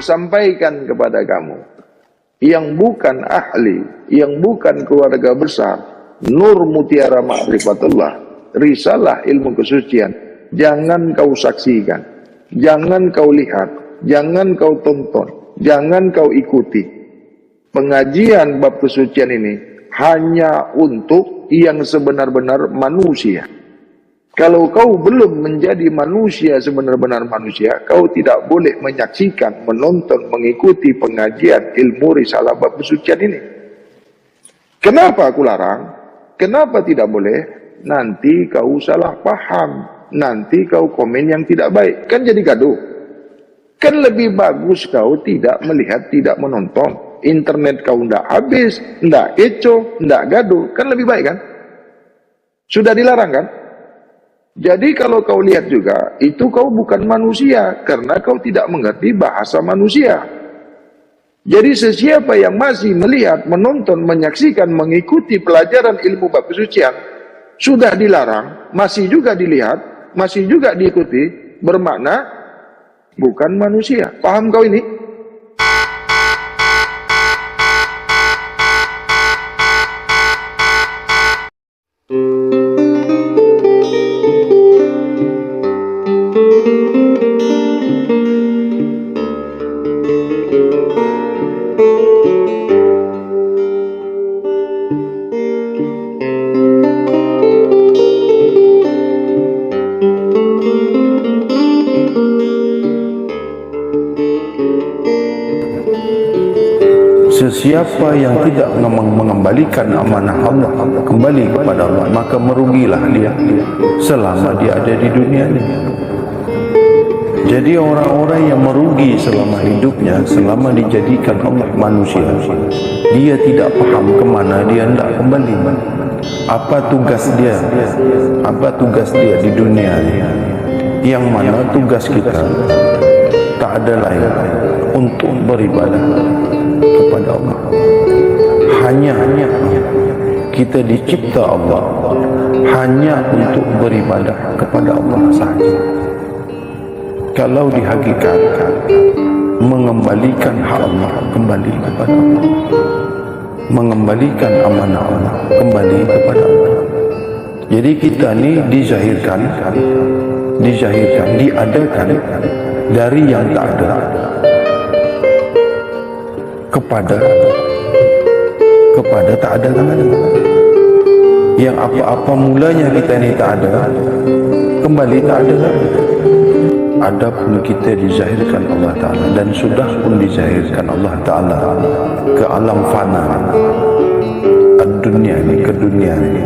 sampaikan kepada kamu yang bukan ahli, yang bukan keluarga besar, nur mutiara ma'rifatullah, risalah ilmu kesucian, jangan kau saksikan, jangan kau lihat, jangan kau tonton, jangan kau ikuti. Pengajian bab kesucian ini hanya untuk yang sebenar-benar manusia. Kalau kau belum menjadi manusia sebenar-benar manusia, kau tidak boleh menyaksikan, menonton, mengikuti pengajian ilmu risalah bab kesucian ini. Kenapa aku larang? Kenapa tidak boleh? Nanti kau salah paham, nanti kau komen yang tidak baik, kan jadi gaduh. Kan lebih bagus kau tidak melihat, tidak menonton. Internet kau tidak habis, tidak kecoh, tidak gaduh, kan lebih baik kan? Sudah dilarang kan? Jadi kalau kau lihat juga, itu kau bukan manusia, karena kau tidak mengerti bahasa manusia. Jadi sesiapa yang masih melihat, menonton, menyaksikan, mengikuti pelajaran ilmu bab kesucian, sudah dilarang, masih juga dilihat, masih juga diikuti, bermakna bukan manusia. Paham kau ini? Sesiapa yang tidak mengembalikan amanah Allah kembali kepada Allah, maka merugilah dia selama dia ada di dunia ini. Jadi orang-orang yang merugi selama hidupnya, selama dijadikan Allah manusia, dia tidak paham kemana dia hendak kembali, apa tugas dia, apa tugas dia di dunia ini. Yang mana tugas kita tak ada lain untuk beribadah kepada Allah. Hanya kita dicipta Allah hanya untuk beribadah kepada Allah sahaja. Kalau dihakikatkan mengembalikan hak Allah kembali kepada Allah, mengembalikan amanah Allah kembali kepada Allah. Jadi kita ni dizahirkan, diadakan dari yang tak ada kepada tak ada kan. Yang apa-apa mulanya kita ni tak ada, kembali tak ada kan. Adapun kita dizahirkan Allah Ta'ala, dan sudah pun dizahirkan Allah Ta'ala ke alam fana dunia ini, ke dunia ini,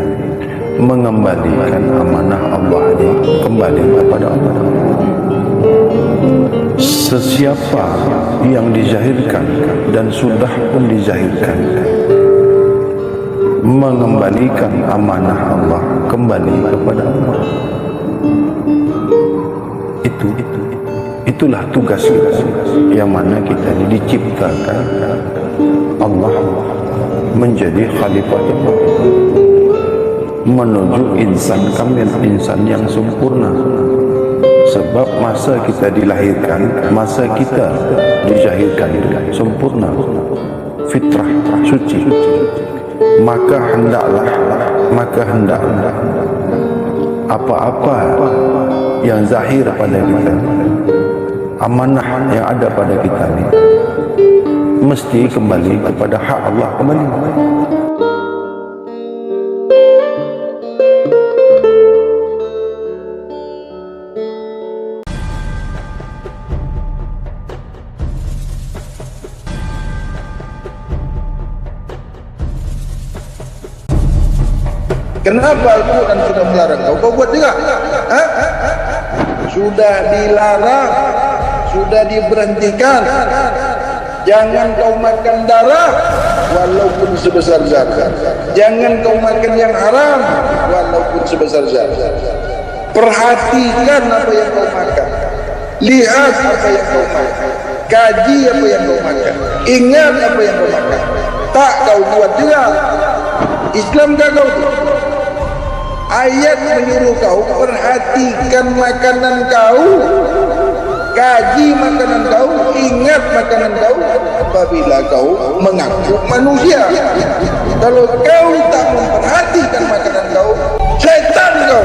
mengembalikan amanah Allah ini kembali kepada Allah. Sesiapa yang dizahirkan dan sudah pun dizahirkan mengembalikan amanah Allah kembali kepada Allah, itulah tugas kita, yang mana kita diciptakan Allah menjadi khalifah Allah, menuju insan kamil, insan yang sempurna. Sebab masa kita dilahirkan, masa kita dizahirkan sempurna, fitrah suci, maka hendaklah apa-apa yang zahir pada kita, amanah yang ada pada kita ini, mesti kembali kepada hak Allah kembali. Kenapa Al-Quran sudah melarang kau? Kau buat juga? Hah? Sudah dilarang, sudah diberhentikan. Jangan kau makan darah walaupun sebesar zakat. Jangan kau makan yang haram walaupun sebesar zakat. Perhatikan apa yang kau makan. Lihat apa yang kau makan. Kaji apa yang kau makan. Ingat apa yang kau makan. Tak kau buat juga. Islam tak kau tu. Ayat menyuruh kau perhatikan makanan kau, kaji makanan kau, ingat makanan kau apabila kau mengaku manusia. Kalau kau tak memperhatikan makanan kau, setan kau.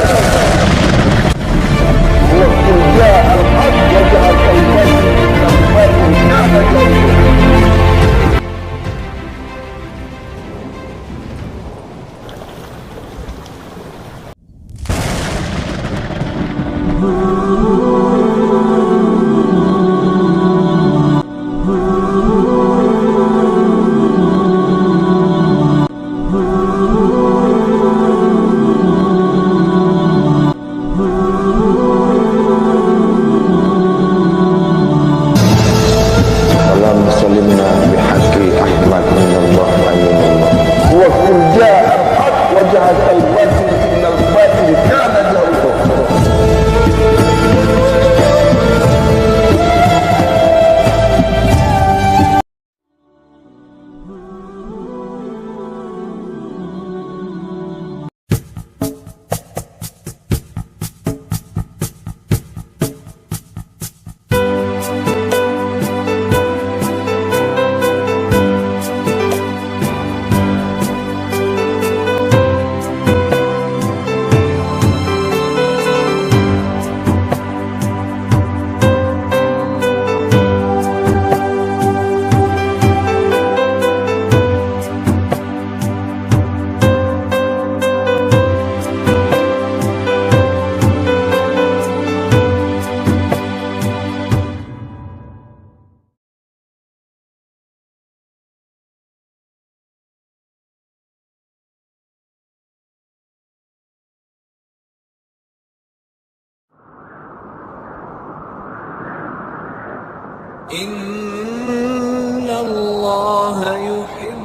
إن الله يحب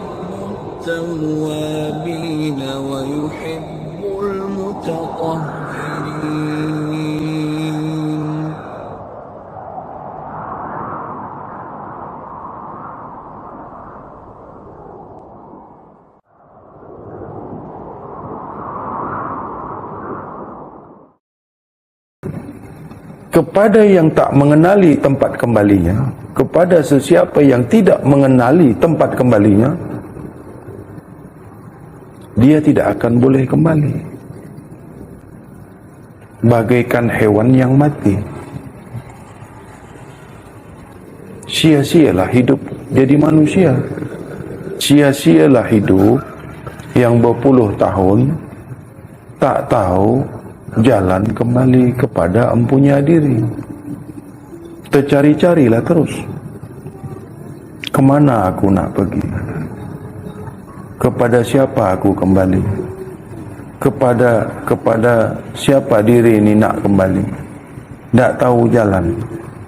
التوابين ويحب المتطهرين. Kepada yang tak mengenali tempat kembalinya, kepada sesiapa yang tidak mengenali tempat kembalinya, dia tidak akan boleh kembali. Bagaikan hewan yang mati. Sia-sialah hidup jadi manusia. Sia-sialah hidup yang berpuluh tahun tak tahu jalan kembali kepada empunya diri. Tercari-carilah terus. Kemana aku nak pergi? Kepada siapa aku kembali? Kepada siapa diri ini nak kembali? Tak tahu jalan.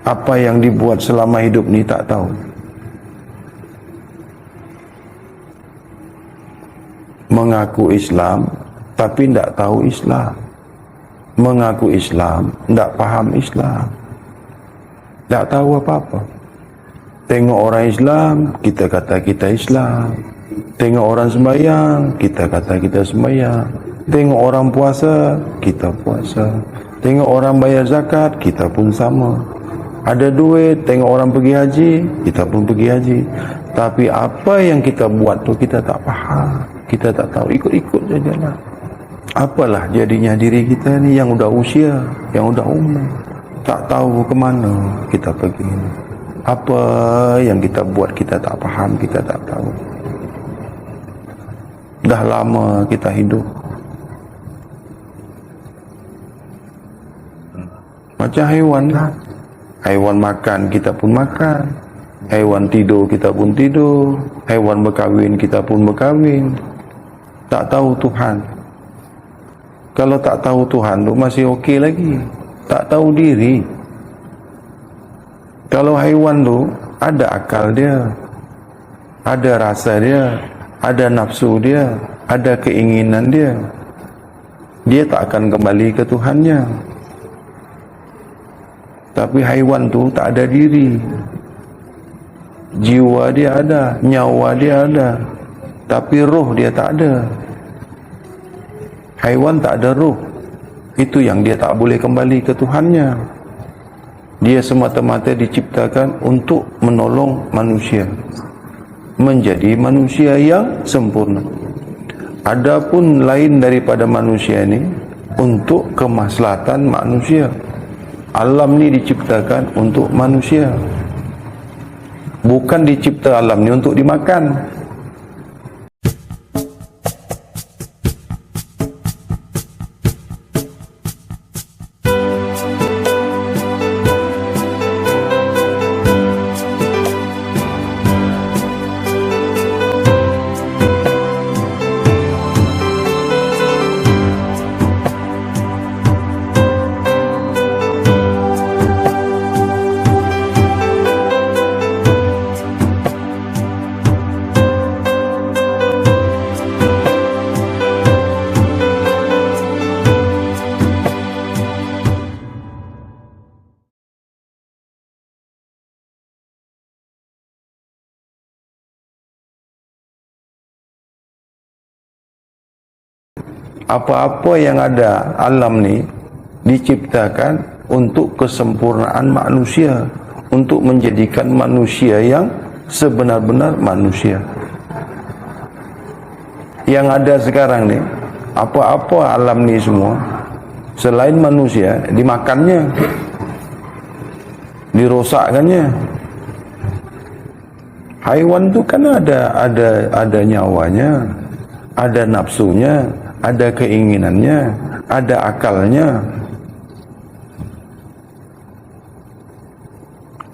Apa yang dibuat selama hidup ni tak tahu. Mengaku Islam tapi tak tahu Islam. Mengaku Islam, tak faham Islam, tak tahu apa-apa. Tengok orang Islam, kita kata kita Islam. Tengok orang sembahyang, kita kata kita sembahyang. Tengok orang puasa, kita puasa. Tengok orang bayar zakat, kita pun sama. Ada duit, tengok orang pergi haji, kita pun pergi haji. Tapi apa yang kita buat tu kita tak faham, kita tak tahu, ikut-ikut sajalah. Apalah jadinya diri kita ni yang udah usia, yang udah umur, tak tahu ke mana kita pergi. Apa yang kita buat kita tak faham, kita tak tahu. Dah lama kita hidup macam haiwan. Haiwan makan, kita pun makan. Haiwan tidur, kita pun tidur. Haiwan berkahwin, kita pun berkahwin. Tak tahu Tuhan. Kalau tak tahu Tuhan tu masih okey lagi. Tak tahu diri. Kalau haiwan tu ada akal dia, ada rasa dia, ada nafsu dia, ada keinginan dia, dia tak akan kembali ke Tuhannya. Tapi haiwan tu tak ada diri. Jiwa dia ada, nyawa dia ada, tapi roh dia tak ada. Haiwan tak ada roh. Itu yang dia tak boleh kembali ke Tuhannya. Dia semata-mata diciptakan untuk menolong manusia menjadi manusia yang sempurna. Adapun lain daripada manusia ini untuk kemaslahatan manusia. Alam ni diciptakan untuk manusia. Bukan dicipta alam ni untuk dimakan. Apa-apa yang ada alam ni diciptakan untuk kesempurnaan manusia, untuk menjadikan manusia yang sebenar-benar manusia. Yang ada sekarang ni, apa-apa alam ni semua selain manusia dimakannya, dirosakkannya. Haiwan tu kan ada nyawanya, ada nafsunya, ada keinginannya, ada akalnya.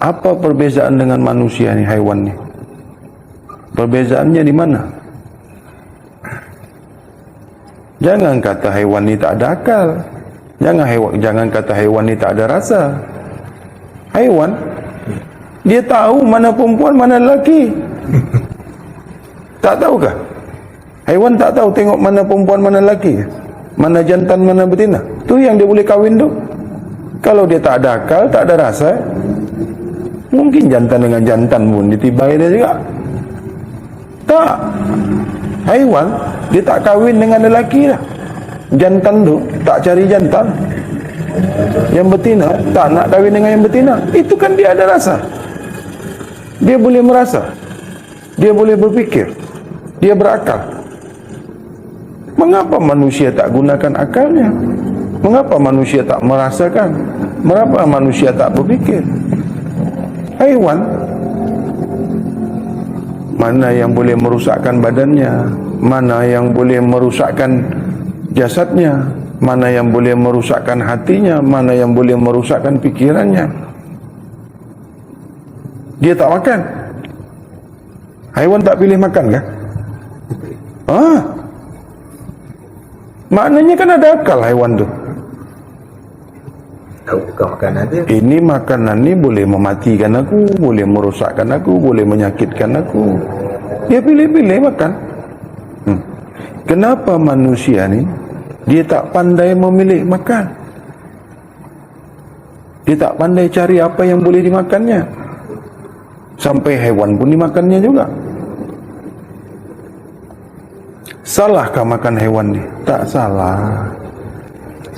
Apa perbezaan dengan manusia ni, haiwan ni? Perbezaannya di mana? Jangan kata haiwan ni tak ada akal. Jangan kata haiwan ni tak ada rasa. Haiwan, dia tahu mana perempuan, mana lelaki. Tak tahukah? Haiwan tak tahu tengok mana perempuan, mana lelaki, mana jantan, mana betina. Tu yang dia boleh kahwin tu. Kalau dia tak ada akal, tak ada rasa, mungkin jantan dengan jantan pun ditibai dia juga. Tak. Haiwan, dia tak kahwin dengan lelaki lah. Jantan tu tak cari jantan. Yang betina tak nak kahwin dengan yang betina. Itu kan dia ada rasa. Dia boleh merasa. Dia boleh berfikir. Dia berakal. Mengapa manusia tak gunakan akalnya? Mengapa manusia tak merasakan? Mengapa manusia tak berfikir? Haiwan, mana yang boleh merusakkan badannya, mana yang boleh merusakkan jasadnya, mana yang boleh merusakkan hatinya, mana yang boleh merusakkan pikirannya. Dia tak makan. Haiwan tak pilih makan kah? Maknanya kan ada akal haiwan tu. Tahu bukan makanan dia. Ini makanan ni boleh mematikan aku, boleh merosakkan aku, boleh menyakitkan aku. Dia pilih-pilih makan. Kenapa manusia ni dia tak pandai memilih makan? Dia tak pandai cari apa yang boleh dimakannya. Sampai haiwan pun dimakannya juga. Salahkah makan hewan ni? Tak salah.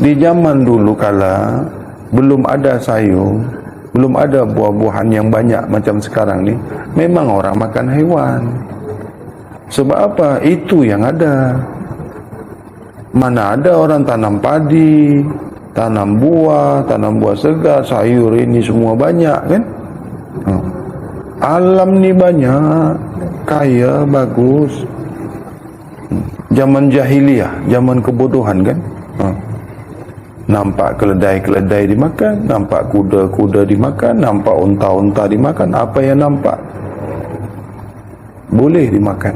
Di zaman dulu kala belum ada sayur, belum ada buah-buahan yang banyak macam sekarang ni, memang orang makan hewan. Sebab apa? Itu yang ada. Mana ada orang tanam padi, tanam buah segar, sayur ini semua banyak kan? Alam ni banyak, kaya, bagus. Zaman jahiliyah, zaman kebodohan kan? Nampak keledai-keledai dimakan, nampak kuda-kuda dimakan, nampak unta-unta dimakan. Apa yang nampak boleh dimakan.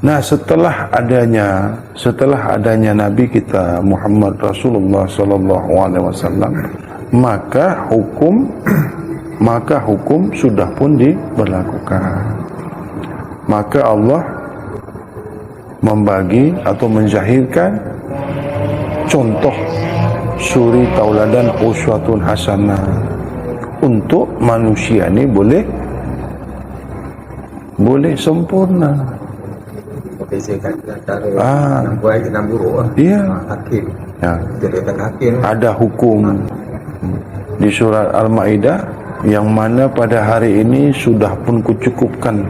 Nah, setelah adanya Nabi kita Muhammad Rasulullah sallallahu alaihi wasallam, maka hukum sudah pun diberlakukan. Maka Allah membagi atau menzahirkan contoh suri tauladan uswatun hasanah untuk manusia ni boleh sempurna. Baik dan buruk. Iya. Hakim. Ya. Jadi hakim. Ada hukum di surat Al-Maidah yang mana pada hari ini sudah pun kucukupkan,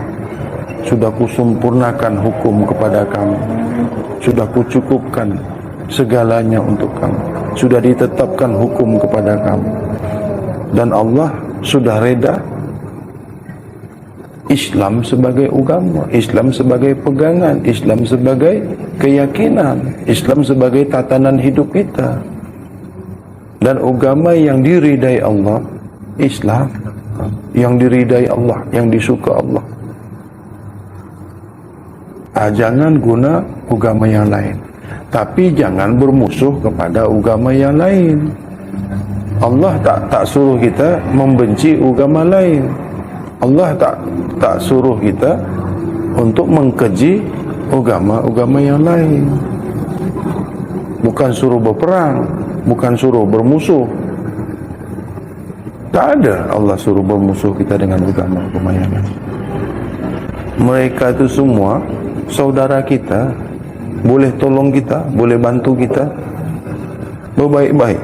sudah kusempurnakan hukum kepada kamu, sudah kucukupkan segalanya untuk kamu, sudah ditetapkan hukum kepada kamu, dan Allah sudah reda Islam sebagai agama, Islam sebagai pegangan, Islam sebagai keyakinan, Islam sebagai tatanan hidup kita. Dan agama yang diridai Allah, Islam, yang diridai Allah, yang disuka Allah. Jangan guna agama yang lain, tapi jangan bermusuh kepada agama yang lain. Allah tak suruh kita membenci agama lain. Allah tak suruh kita untuk mengkeji agama yang lain. Bukan suruh berperang, bukan suruh bermusuh. Tak ada Allah suruh bermusuh kita dengan agama yang lain. Mereka itu semua saudara kita, boleh tolong kita, boleh bantu kita berbaik-baik.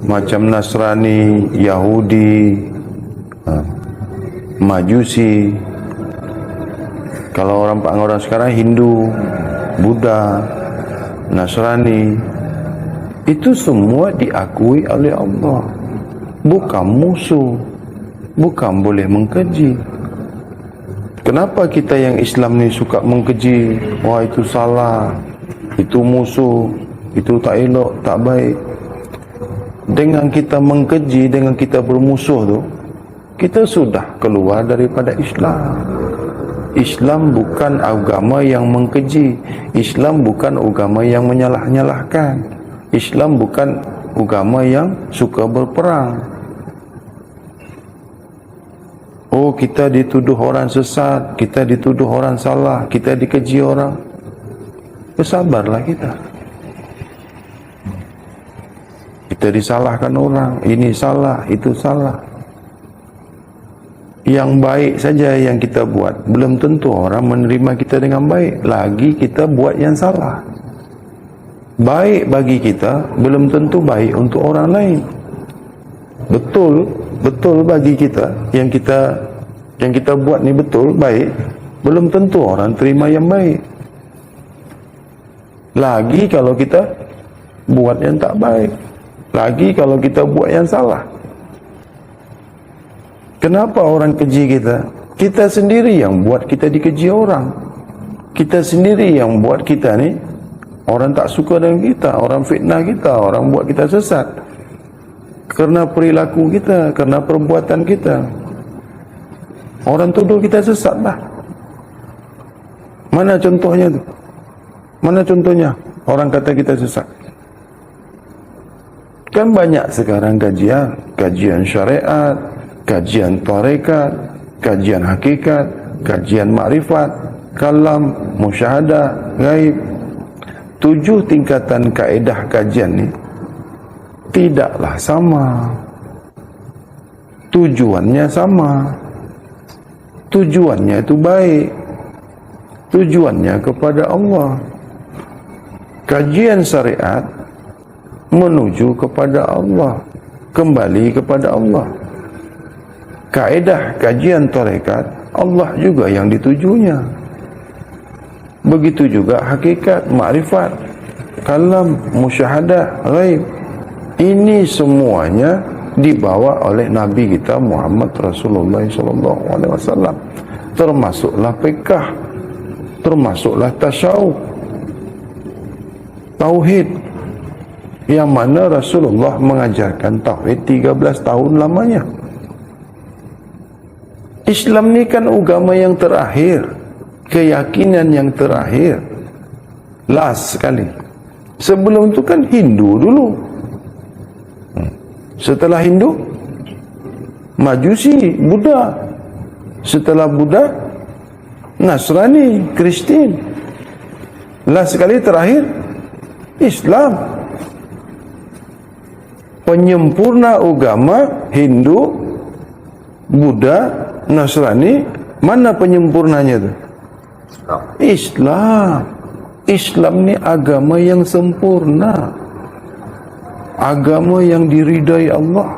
Macam Nasrani, Yahudi, Majusi, kalau orang sekarang Hindu, Buddha, Nasrani, itu semua diakui oleh Allah, bukan musuh, bukan boleh mengkeji. Kenapa kita yang Islam ni suka mengkeji? Wah, itu salah, itu musuh, itu tak elok, tak baik. Dengan kita mengkeji, dengan kita bermusuh tu, kita sudah keluar daripada Islam. Islam bukan agama yang mengkeji. Islam bukan agama yang menyalah-nyalahkan. Islam bukan agama yang suka berperang. Oh, kita dituduh orang sesat, kita dituduh orang salah, kita dikeji orang. Bersabarlah kita. Kita disalahkan orang, ini salah, itu salah. Yang baik saja yang kita buat, belum tentu orang menerima kita dengan baik. Lagi kita buat yang salah. Baik bagi kita, belum tentu baik untuk orang lain. Betul bagi kita, yang kita buat ni betul, baik, belum tentu orang terima yang baik. Lagi kalau kita buat yang tak baik. Lagi kalau kita buat yang salah. Kenapa orang keji kita? Kita sendiri yang buat kita dikeji orang. Kita sendiri yang buat kita ni, orang tak suka dengan kita, orang fitnah kita, orang buat kita sesat. Kerana perilaku kita, kerana perbuatan kita. Orang tuduh kita sesat lah. Mana contohnya tu? Mana contohnya orang kata kita sesat? Kan banyak sekarang kajian syariat, kajian tarekat, kajian hakikat, kajian makrifat, kalam, musyahadah, gaib. 7 tingkatan kaedah kajian ni tidaklah sama. Tujuannya sama. Tujuannya itu baik. Tujuannya kepada Allah. Kajian syariat menuju kepada Allah, kembali kepada Allah. Kaedah kajian tarekat, Allah juga yang ditujunya. Begitu juga hakikat, makrifat, kalam, musyahadah, ghaib. Ini semuanya dibawa oleh Nabi kita Muhammad Rasulullah SAW. Termasuklah fiqh, termasuklah tasyawuf, tauhid, yang mana Rasulullah mengajarkan tauhid 13 tahun lamanya. Islam ni kan agama yang terakhir. keyakinan yang terakhir, last sekali. Sebelum itu kan Hindu dulu. Setelah Hindu, Majusi, Buddha. Setelah Buddha, Nasrani, Kristen. Last sekali terakhir, Islam. Penyempurna agama Hindu, Buddha, Nasrani, mana penyempurnanya itu? Islam. Islam ni agama yang sempurna, agama yang diridai Allah,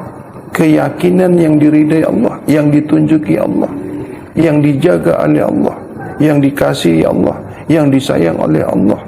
keyakinan yang diridai Allah, yang ditunjuki Allah, yang dijaga oleh Allah, yang dikasihi Allah, yang disayang oleh Allah.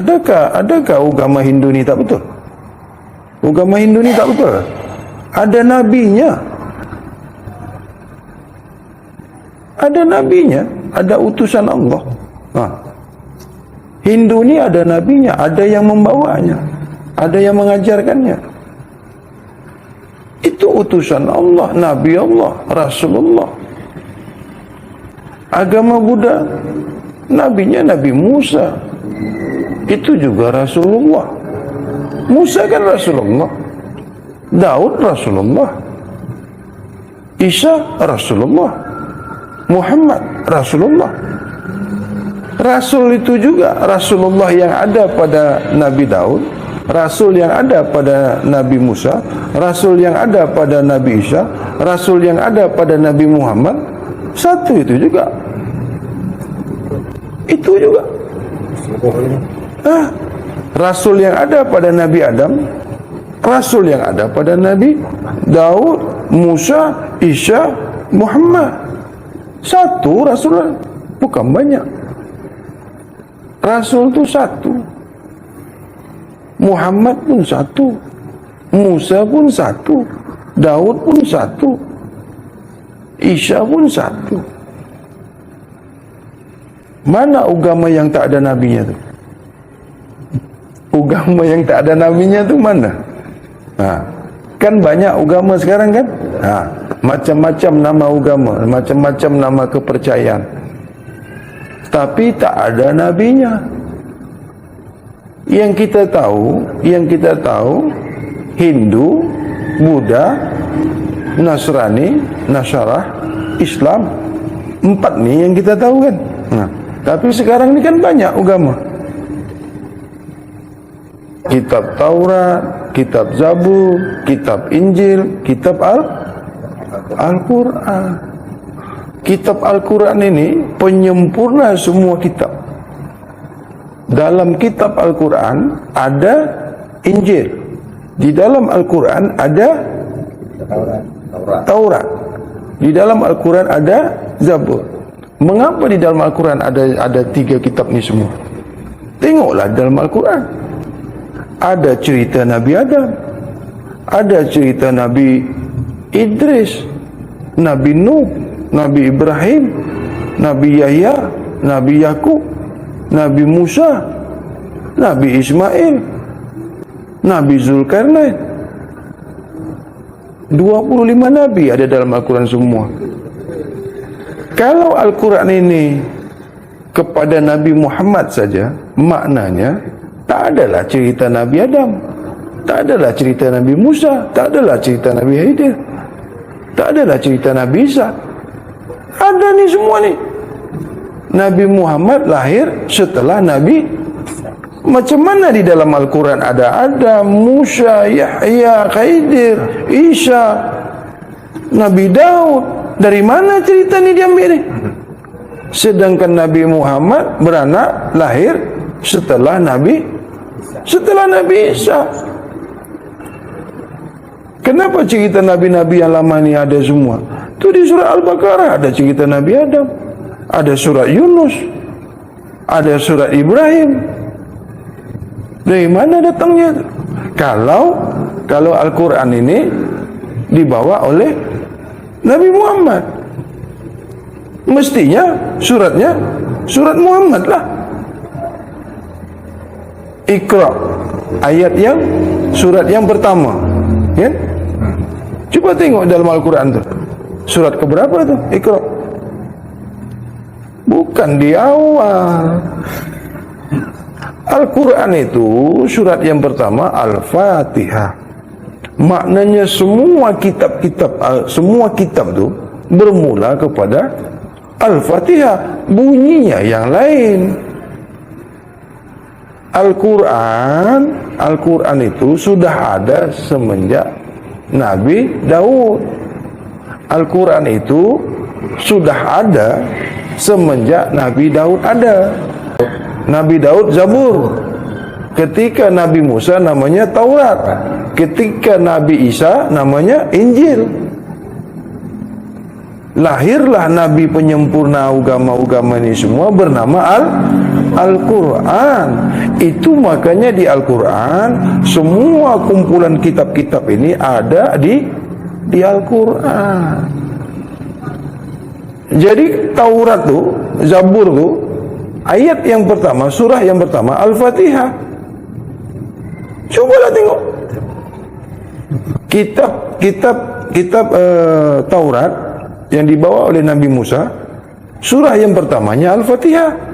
Adakah agama Hindu ni tak betul? Agama Hindu ni tak betul. Ada nabinya. Ada nabinya, ada utusan Allah. Hindu ni ada nabinya, ada yang membawanya, ada yang mengajarkannya. Itu utusan Allah, Nabi Allah, Rasulullah. Agama Buddha, nabinya Nabi Musa. Itu juga Rasulullah. Musa kan Rasulullah, Daud Rasulullah, Isa Rasulullah, Muhammad Rasulullah. Rasul itu juga Rasulullah yang ada pada Nabi Daud, Rasul yang ada pada Nabi Musa, Rasul yang ada pada Nabi Isa, Rasul yang ada pada Nabi Muhammad. Satu itu juga. Itu juga. Rasul yang ada pada Nabi Adam, Rasul yang ada pada Nabi Daud, Musa, Isa, Muhammad. Satu Rasul, bukan banyak. Rasul itu satu. Muhammad pun satu, Musa pun satu, Daud pun satu, Isa pun satu. Mana agama yang tak ada nabinya tu? Agama yang tak ada nabinya tu mana? Kan banyak agama sekarang kan? Macam-macam nama agama, macam-macam nama kepercayaan. Tapi tak ada nabinya. Yang kita tahu Hindu, Buddha, Nasrani, Nasyarah, Islam. 4 ni yang kita tahu kan? Tapi sekarang ni kan banyak agama. Kitab Taurat, kitab Zabur, kitab Injil, kitab Al-Quran. Kitab Al-Quran ini penyempurna semua kitab. Dalam kitab Al-Quran ada Injil. Di dalam Al-Quran ada Taurat. Di dalam Al-Quran ada Zabur. Mengapa di dalam Al-Quran ada 3 kitab ni semua? Tengoklah dalam Al-Quran. Ada cerita Nabi Adam, ada cerita Nabi Idris, Nabi Nuh, Nabi Ibrahim, Nabi Yahya, Nabi Yakub, Nabi Musa, Nabi Ismail, Nabi Zulkarnain. 25 Nabi ada dalam Al-Quran semua. Kalau Al-Quran ini kepada Nabi Muhammad saja, maknanya tak adalah cerita Nabi Adam, tak adalah cerita Nabi Musa, tak adalah cerita Nabi Khidir, tak adalah cerita Nabi Isa. Ada ni semua ni. Nabi Muhammad lahir setelah Nabi. Macam mana di dalam Al-Quran ada Adam, Musa, Yahya, Khidir, Isa. Nabi Daud. Dari mana cerita ni diambil ni? Sedangkan Nabi Muhammad beranak lahir setelah Nabi Isa. Kenapa cerita Nabi-Nabi yang lama ni ada semua? Tu di surah Al-Baqarah ada cerita Nabi Adam, ada surat Yunus, ada surat Ibrahim. Dari mana datangnya? Kalau Al-Quran ini dibawa oleh Nabi Muhammad, mestinya suratnya surat Muhammad lah. Iqra, ayat yang surat yang pertama, kan? Cuba tengok dalam Al-Quran tu, surat keberapa tu? Iqra. Bukan di awal. Al-Quran itu surat yang pertama Al-Fatihah. Maknanya semua kitab tu bermula kepada Al-Fatihah. Bunyinya yang lain. Al-Quran itu sudah ada semenjak Nabi Daud. Al-Quran itu sudah ada semenjak Nabi Daud ada. Nabi Daud Zabur. Ketika Nabi Musa namanya Taurat. Ketika Nabi Isa namanya Injil. Lahirlah Nabi penyempurna agama-agama ini semua bernama Al-Quran. Itu makanya di Al-Quran semua kumpulan kitab-kitab ini ada di Al-Quran. Jadi Taurat tu, Zabur tu, ayat yang pertama, surah yang pertama Al-Fatihah. Cubalah tengok kitab Taurat yang dibawa oleh Nabi Musa, surah yang pertamanya Al-Fatihah.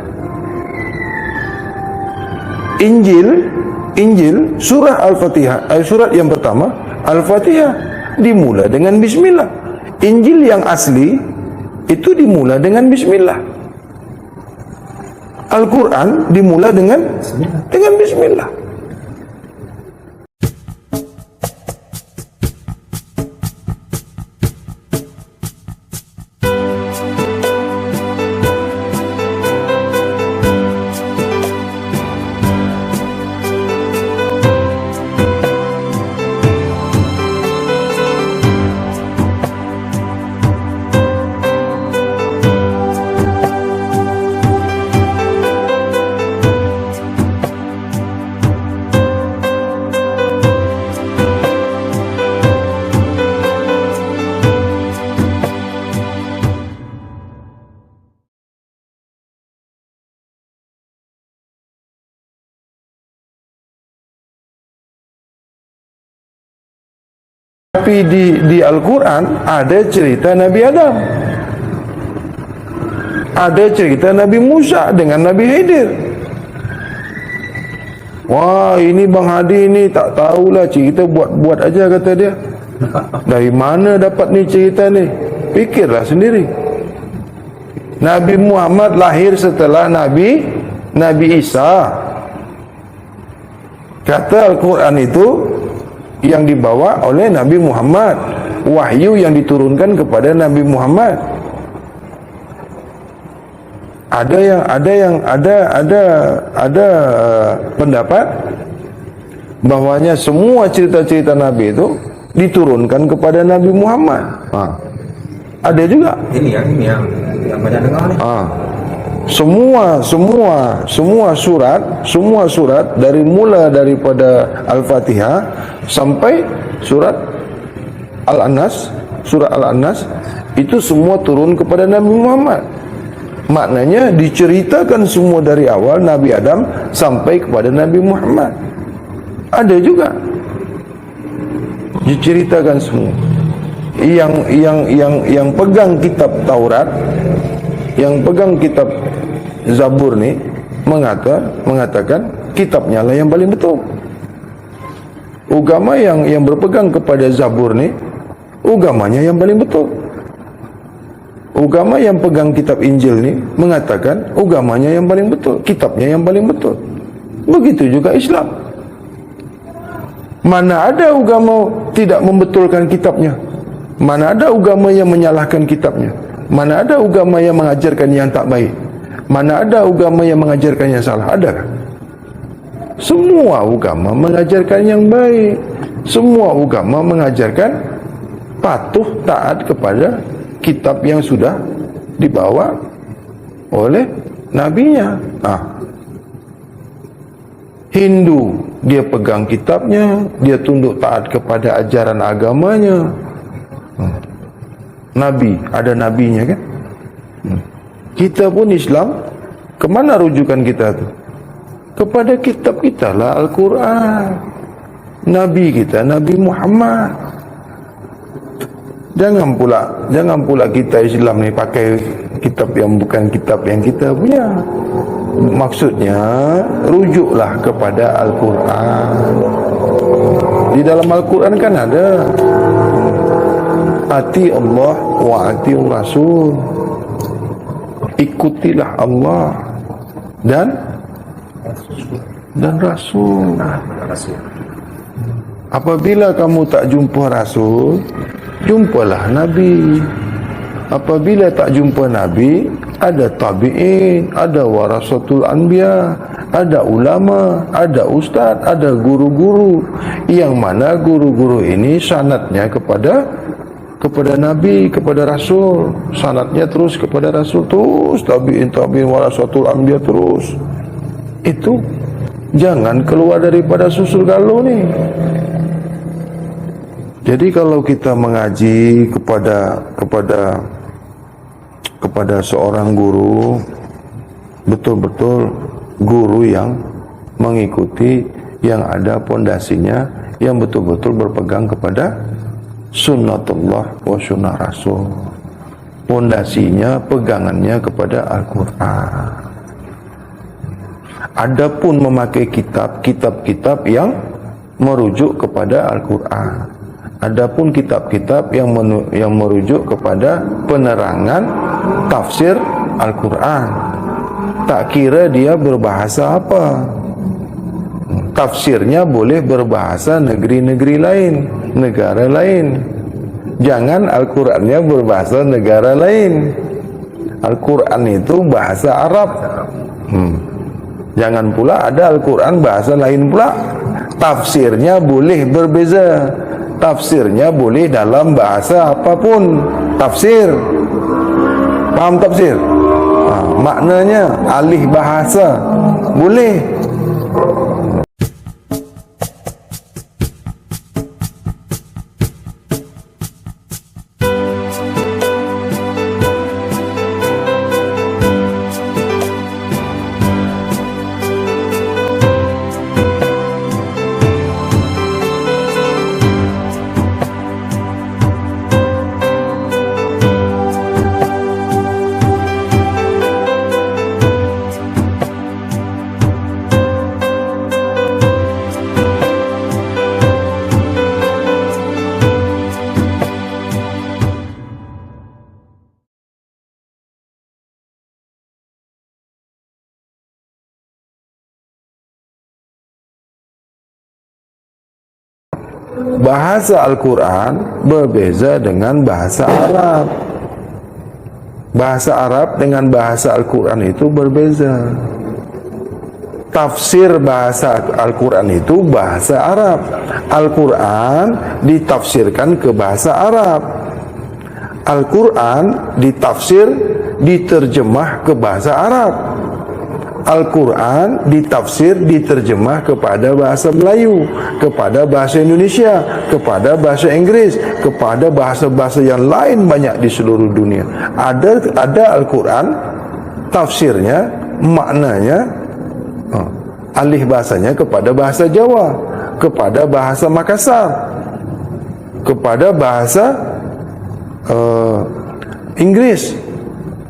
Injil surah Al-Fatihah, surat yang pertama Al-Fatihah dimula dengan bismillah. Injil yang asli itu dimula dengan bismillah. Al-Quran dimula dengan bismillah. Tapi di Al-Quran ada cerita Nabi Adam, ada cerita Nabi Musa dengan Nabi Khidir. Wah, ini Bang Hadi ni tak tahulah, cerita buat-buat aja kata dia. Dari mana dapat ni cerita ni? Fikirlah sendiri. Nabi Muhammad lahir setelah Nabi Isa. Kata Al-Quran itu yang dibawa oleh Nabi Muhammad, wahyu yang diturunkan kepada Nabi Muhammad. Ada pendapat bahwanya semua cerita-cerita Nabi itu diturunkan kepada Nabi Muhammad. Ada juga. Ini yang banyak dengar ni. Semua surat daripada Al-Fatihah sampai surat Al-Anas, itu semua turun kepada Nabi Muhammad. Maknanya diceritakan semua dari awal Nabi Adam sampai kepada Nabi Muhammad. Ada juga diceritakan semua. Yang pegang kitab Taurat, yang pegang kitab Zabur ni mengatakan kitabnya lah yang paling betul. Agama yang berpegang kepada Zabur ni agamanya yang paling betul. Agama yang pegang kitab Injil ni mengatakan agamanya yang paling betul, kitabnya yang paling betul. Begitu juga Islam. Mana ada agama tidak membetulkan kitabnya? Mana ada agama yang menyalahkan kitabnya? Mana ada agama yang mengajarkan yang tak baik? Mana ada agama yang mengajarkan yang salah? Adakah? Semua agama mengajarkan yang baik. Semua agama mengajarkan patuh taat kepada kitab yang sudah dibawa oleh nabinya. Hindu, dia pegang kitabnya, dia tunduk taat kepada ajaran agamanya. Nabi, ada nabinya kan? Kita pun Islam, kemana rujukan kita tu? Kepada kitab kita lah, Al-Quran. Nabi kita, Nabi Muhammad. Jangan pula kita Islam ni pakai kitab yang bukan kitab yang kita punya. Maksudnya, rujuklah kepada Al-Quran. Di dalam Al-Quran kan ada ati Allah wa ati Rasul. Ikutilah Allah dan Rasul. Apabila kamu tak jumpa Rasul, jumpalah Nabi. Apabila tak jumpa Nabi, ada tabi'in, ada warasatul anbiya, ada ulama, ada ustaz, ada guru-guru. Yang mana guru-guru ini sanadnya kepada Nabi, kepada Rasul. Sanadnya terus kepada Rasul, terus tabi'in, warasatul anbiya terus. Itu jangan keluar daripada susul galuh ni. Jadi kalau kita mengaji kepada seorang guru, betul-betul guru yang mengikuti, yang ada pondasinya, yang betul-betul berpegang kepada sunnatullah wa sunnah Rasul. Pondasinya, pegangannya kepada Al-Quran. Adapun memakai kitab-kitab yang merujuk kepada Al-Quran. Adapun kitab-kitab yang merujuk kepada penerangan tafsir Al-Quran, tak kira dia berbahasa apa. Tafsirnya boleh berbahasa negeri-negeri lain, negara lain. Jangan Al-Qurannya berbahasa negara lain. Al-Quran itu bahasa Arab. Jangan pula ada Al-Quran bahasa lain pula. Tafsirnya boleh berbeza. Tafsirnya boleh dalam bahasa apapun. Tafsir, paham tafsir? Maknanya alih bahasa boleh. Bahasa Al-Quran berbeza dengan bahasa Arab. Bahasa Arab dengan bahasa Al-Quran itu berbeza. Tafsir bahasa Al-Quran itu bahasa Arab. Al-Quran ditafsirkan ke bahasa Arab. Al-Quran ditafsir, diterjemah ke bahasa Arab. Al-Quran ditafsir, diterjemah kepada bahasa Melayu, kepada bahasa Indonesia, kepada bahasa Inggris, kepada bahasa-bahasa yang lain banyak di seluruh dunia. Ada Al-Quran, tafsirnya, maknanya, alih bahasanya kepada bahasa Jawa, kepada bahasa Makassar, kepada bahasa Inggris,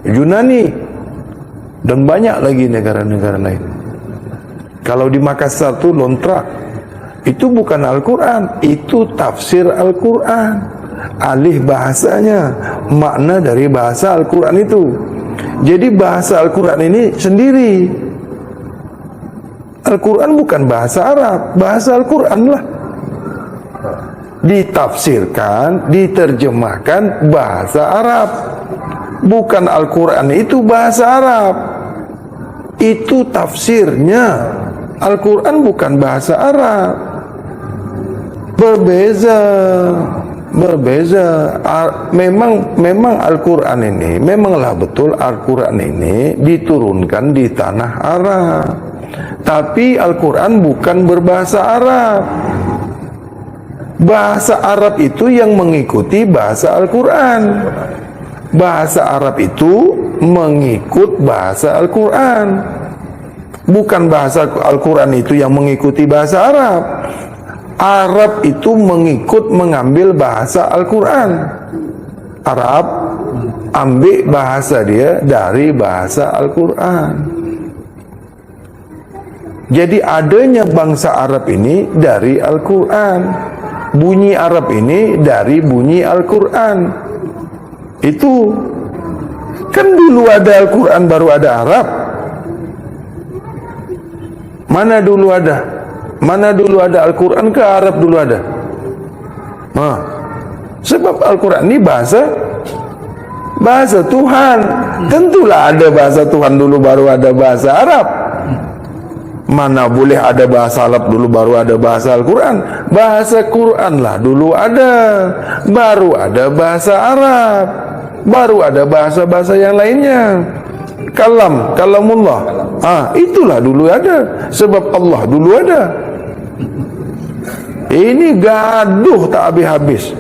Yunani, dan banyak lagi negara-negara lain. Kalau di Makassar tu Lontrak, itu bukan Al-Quran, itu tafsir Al-Quran, alih bahasanya, makna dari bahasa Al-Quran itu. Jadi bahasa Al-Quran ini sendiri. Al-Quran bukan bahasa Arab, bahasa Al-Quran lah. ditafsirkan, diterjemahkan bahasa Arab. Bukan Al-Quran itu bahasa Arab, itu tafsirnya. Al-Quran bukan bahasa Arab. Berbeza. Memang Al-Quran ini, memanglah betul Al-Quran ini diturunkan di tanah Arab, tapi Al-Quran bukan berbahasa Arab. Bahasa Arab itu yang mengikuti bahasa Al-Quran. Bahasa Arab itu mengikut bahasa Al-Quran, bukan bahasa Al-Quran itu yang mengikuti bahasa Arab. Arab itu mengambil bahasa Al-Quran. Arab ambil bahasa dia dari bahasa Al-Quran. Jadi adanya bangsa Arab ini dari Al-Quran, bunyi Arab ini dari bunyi Al-Quran. Itu kan dulu ada Al-Quran baru ada Arab. Mana dulu ada? Mana dulu ada Al-Quran ke Arab dulu ada? Sebab Al-Quran ini bahasa Tuhan. Tentulah ada bahasa Tuhan dulu baru ada bahasa Arab. Mana boleh ada bahasa Arab dulu baru ada bahasa Al-Quran? Bahasa Quran lah dulu ada, baru ada bahasa Arab, baru ada bahasa-bahasa yang lainnya. Kalamullah. Itulah dulu ada, sebab Allah dulu ada. Ini gaduh tak habis-habis.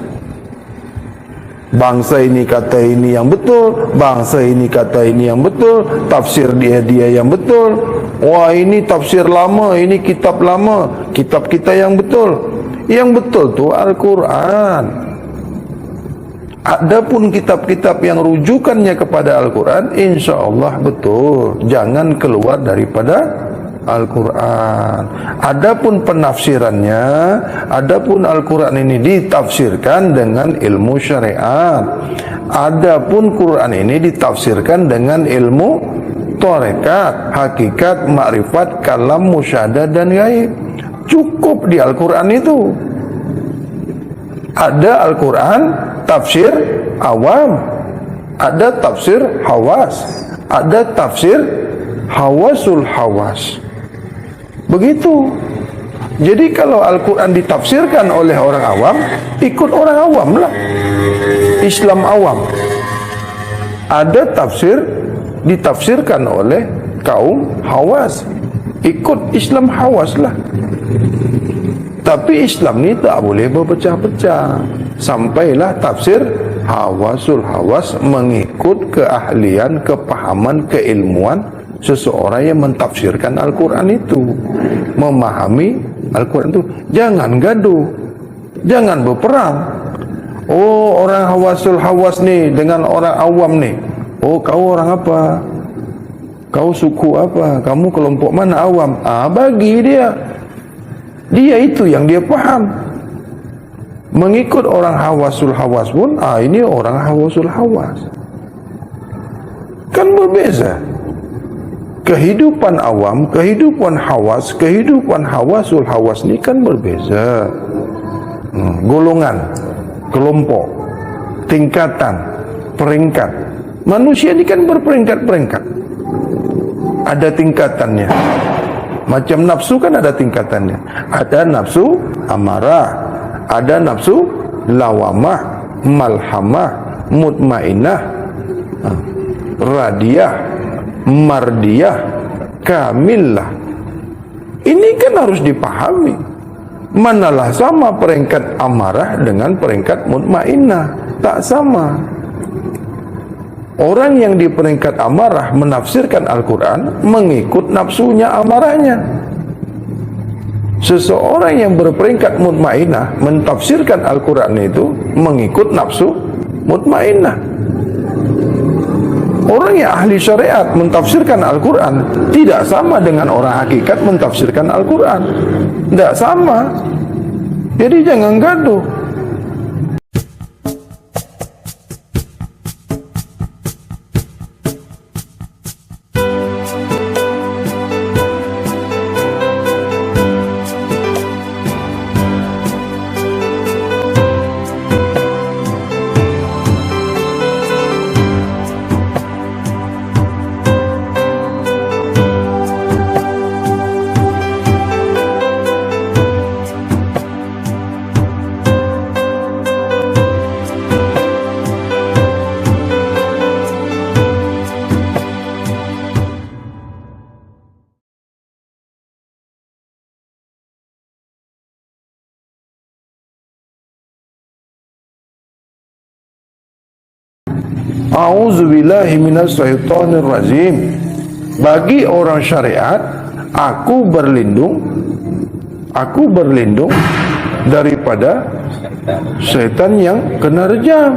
Bangsa ini kata ini yang betul, bangsa ini kata ini yang betul, tafsir dia yang betul. Wah, ini tafsir lama, ini kitab lama, kitab kita yang betul. Yang betul tu Al-Quran. Adapun kitab-kitab yang rujukannya kepada Al-Quran, insya Allah betul. Jangan keluar daripada Al-Quran. Adapun penafsirannya, adapun Al-Quran ini ditafsirkan dengan ilmu syariat. Adapun Quran ini ditafsirkan dengan ilmu tarekat, hakikat, makrifat, kalam, musyahadah dan gaib. Cukup di Al-Quran itu. Ada Al-Quran tafsir awam, ada tafsir hawas, ada tafsir hawasul hawas. Begitu. Jadi kalau Al-Quran ditafsirkan oleh orang awam, ikut orang awam lah. Islam awam. Ada tafsir ditafsirkan oleh kaum hawas, ikut Islam hawas lah. Tapi Islam ni tak boleh berpecah-pecah. Sampailah tafsir hawasul hawas, mengikut keahlian, kepahaman, keilmuan seseorang yang mentafsirkan Al-Quran itu, memahami Al-Quran itu. Jangan gaduh, jangan berperang. Oh, orang hawasul hawas ni dengan orang awam ni. Oh, kau orang apa? Kau suku apa? Kamu kelompok mana awam? Bagi dia itu yang dia faham. Mengikut orang hawasul hawas pun, ini orang hawasul hawas. Kan berbeza. Kehidupan awam, kehidupan hawas, kehidupan hawasul hawas ni kan berbeza. Golongan, kelompok, tingkatan, peringkat. Manusia ni kan berperingkat-peringkat. Ada tingkatannya. Macam nafsu kan ada tingkatannya. Ada nafsu amarah, ada nafsu lawamah, malhamah, mutmainah, radiyah, mardiyah, kamillah. Ini kan harus dipahami. Manalah sama peringkat amarah dengan peringkat mutmainah? Tak sama. Orang yang di peringkat amarah menafsirkan Al-Quran mengikut nafsunya amarahnya. Seseorang yang berperingkat mutmainah mentafsirkan Al-Quran itu mengikut nafsu mutmainah. Orang yang ahli syariat mentafsirkan Al-Quran tidak sama dengan orang hakikat mentafsirkan Al-Quran. Tidak sama. Jadi jangan gaduh. A'udzubillahi minasyaitonir rajim. Bagi orang syariat, aku berlindung daripada syaitan yang kena rejam.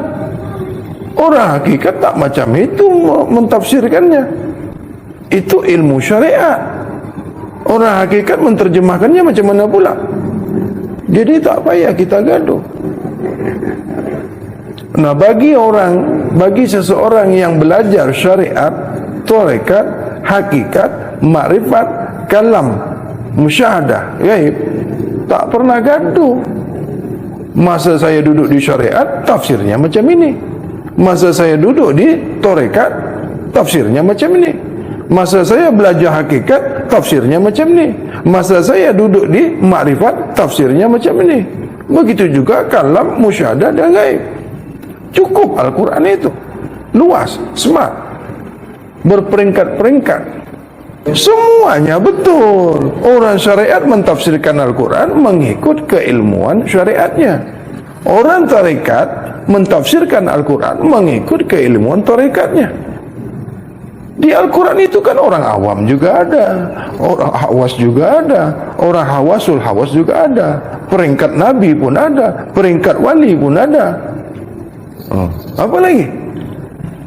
Orang hakikat tak macam itu mentafsirkannya. Itu ilmu syariat. Orang hakikat menterjemahkannya macam mana pula? Jadi tak payah kita gaduh. Nah, bagi seseorang yang belajar syariat, tarekat, hakikat, makrifat, kalam, musyahadah, gaib, tak pernah gaduh. Masa saya duduk di syariat, tafsirnya macam ini. Masa saya duduk di tarekat, tafsirnya macam ini. Masa saya belajar hakikat, tafsirnya macam ini. Masa saya duduk di makrifat, tafsirnya macam ini. Begitu juga kalam, musyahadah dan gaib. Cukup Al-Quran itu. Luas, smart, berperingkat-peringkat. Semuanya betul. Orang syariat mentafsirkan Al-Quran mengikut keilmuan syariatnya. Orang tarekat mentafsirkan Al-Quran mengikut keilmuan tarekatnya. Di Al-Quran itu kan orang awam juga ada, orang hawas juga ada, orang hawasul hawas juga ada, peringkat Nabi pun ada, peringkat wali pun ada. Apa lagi?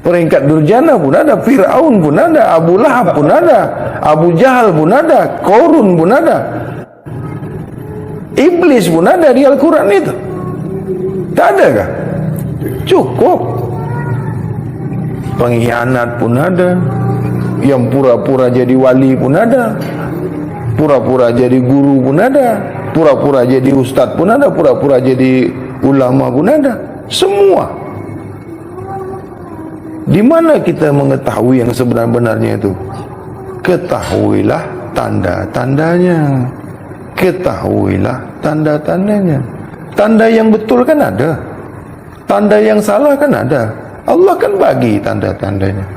Peringkat durjana pun ada, Fir'aun pun ada, Abu Lahab pun ada, Abu Jahal pun ada, Qarun pun ada, Iblis pun ada di Al-Quran itu. Tak ada kah? Cukup. Pengkhianat pun ada, yang pura-pura jadi wali pun ada, pura-pura jadi guru pun ada, pura-pura jadi ustaz pun ada, pura-pura jadi ulama pun ada. Semua. Di mana kita mengetahui yang sebenar-benarnya itu? Ketahuilah tanda-tandanya. Ketahuilah tanda-tandanya. Tanda yang betul kan ada, tanda yang salah kan ada. Allah kan bagi tanda-tandanya.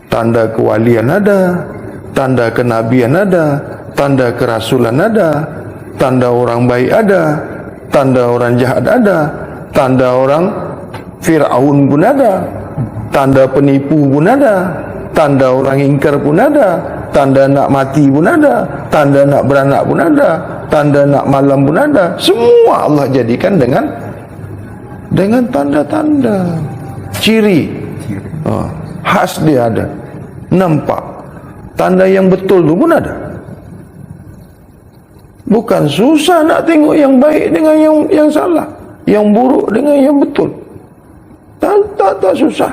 Tanda kewalian ada, tanda kenabian ada, tanda kerasulan ada, tanda orang baik ada, tanda orang jahat ada, tanda orang Fir'aun pun ada, tanda penipu pun ada, tanda orang ingkar pun ada, tanda nak mati pun ada, tanda nak beranak pun ada, tanda nak malam pun ada. Semua Allah jadikan dengan tanda-tanda, ciri, khas dia ada, nampak. Tanda yang betul tu pun ada. Bukan susah nak tengok yang baik dengan yang salah, yang buruk dengan yang betul. Tak susah.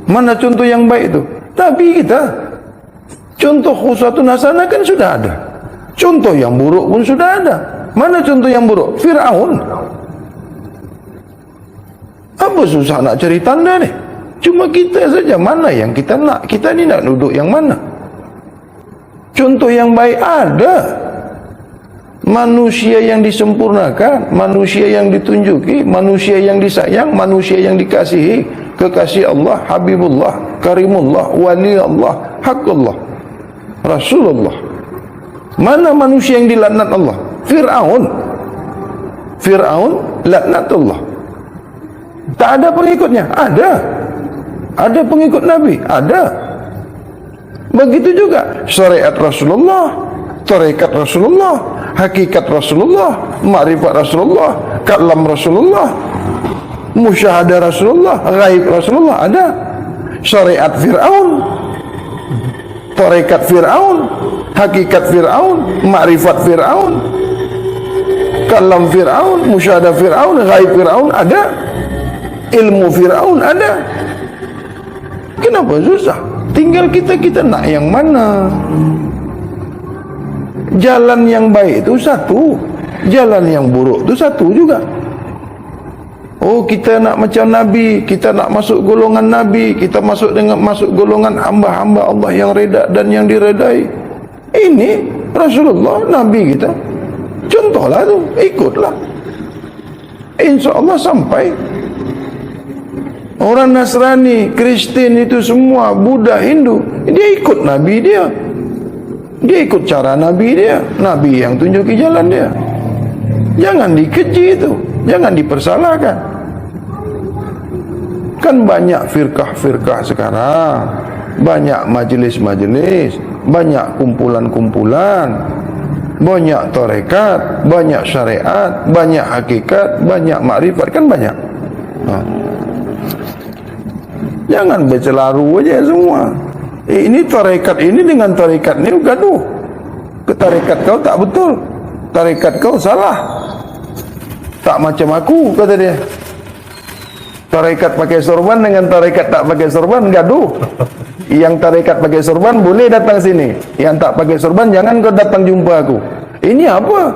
Mana contoh yang baik itu? Nabi kita. Contoh khusatun hasanah kan sudah ada. Contoh yang buruk pun sudah ada. Mana contoh yang buruk? Fir'aun. Apa susah nak cari tanda ni? Cuma kita saja mana yang kita nak. Kita ni nak duduk yang mana? Contoh yang baik ada. Manusia yang disempurnakan, manusia yang ditunjuki, manusia yang disayang, manusia yang dikasihi. Kekasih Allah, Habibullah, Karimullah, Wali Allah, Haqqullah, Rasulullah. Mana manusia yang dilaknat Allah? Fir'aun. Fir'aun laknatullah. Tak ada pengikutnya? Ada. Ada pengikut Nabi? Ada. Begitu juga syariat Rasulullah, tarekat Rasulullah, hakikat Rasulullah, makrifat Rasulullah, kalam Rasulullah, musyahadah Rasulullah, gaib Rasulullah. Ada. Syariat Fir'aun, tarekat Fir'aun, hakikat Fir'aun, makrifat Fir'aun, kalam Fir'aun, musyahadah Fir'aun, ghaib Fir'aun ada, ilmu Fir'aun ada. Kenapa susah? Tinggal kita nak yang mana. Jalan yang baik itu satu, jalan yang buruk itu satu juga. Oh, kita nak macam Nabi, kita nak masuk golongan Nabi, kita masuk golongan hamba-hamba Allah yang reda dan yang diredai. Ini Rasulullah, Nabi kita. Contohlah tu, ikutlah. InsyaAllah sampai. Orang Nasrani, Kristen itu semua, Buddha, Hindu, dia ikut Nabi dia. Dia ikut cara Nabi dia. Nabi yang tunjuki jalan dia. Jangan dikeji itu, jangan dipersalahkan. Kan banyak firqah-firqah sekarang, banyak majelis-majelis, banyak kumpulan-kumpulan, banyak tarekat, banyak syariat, banyak hakikat, banyak makrifat, kan banyak. Jangan bercelaru aja semua. Ini tarekat ini dengan tarekat ini gaduh. Ke tarekat kau tak betul, tarekat kau salah. Tak macam aku, kata dia. Tarekat pakai sorban dengan tarekat tak pakai sorban gaduh. Yang tarekat pakai sorban boleh datang sini, yang tak pakai sorban jangan kau datang jumpa aku. Ini apa?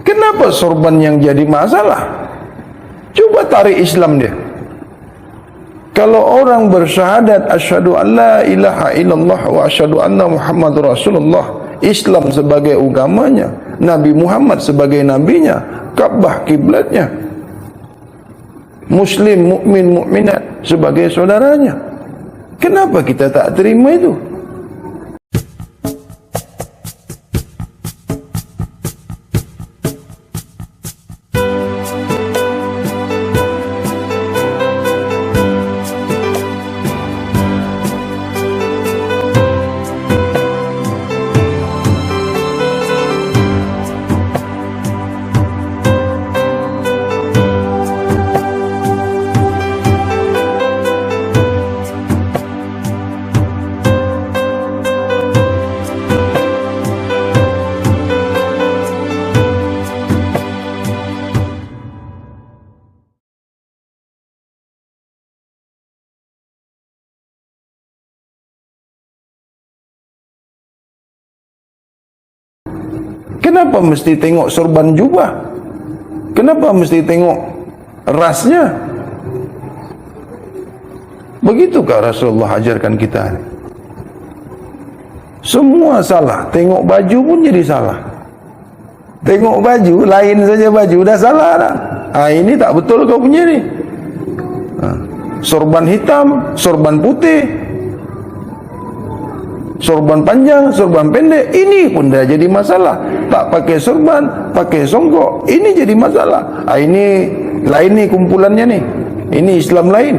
Kenapa sorban yang jadi masalah? Coba tarik Islam dia. Kalau orang bersyahadat asyhadu an la ilaha illallah wa asyhadu anna Muhammadur Rasulullah, Islam sebagai agamanya, Nabi Muhammad sebagai nabinya, Ka'bah kiblatnya, Muslim, mukmin, mukminat sebagai saudaranya. Kenapa kita tak terima itu? Kenapa mesti tengok sorban jubah? Kenapa mesti tengok rasnya? Begitukah Rasulullah ajarkan kita? Semua salah. Tengok baju pun jadi salah. Tengok baju, lain saja baju dah salah dah. Ini tak betul kau punya ni. Sorban hitam, sorban putih, sorban panjang, sorban pendek, ini pun dah jadi masalah. Tak pakai sorban, pakai songkok, ini jadi masalah. Ini lain ni kumpulannya ni. Ini Islam lain.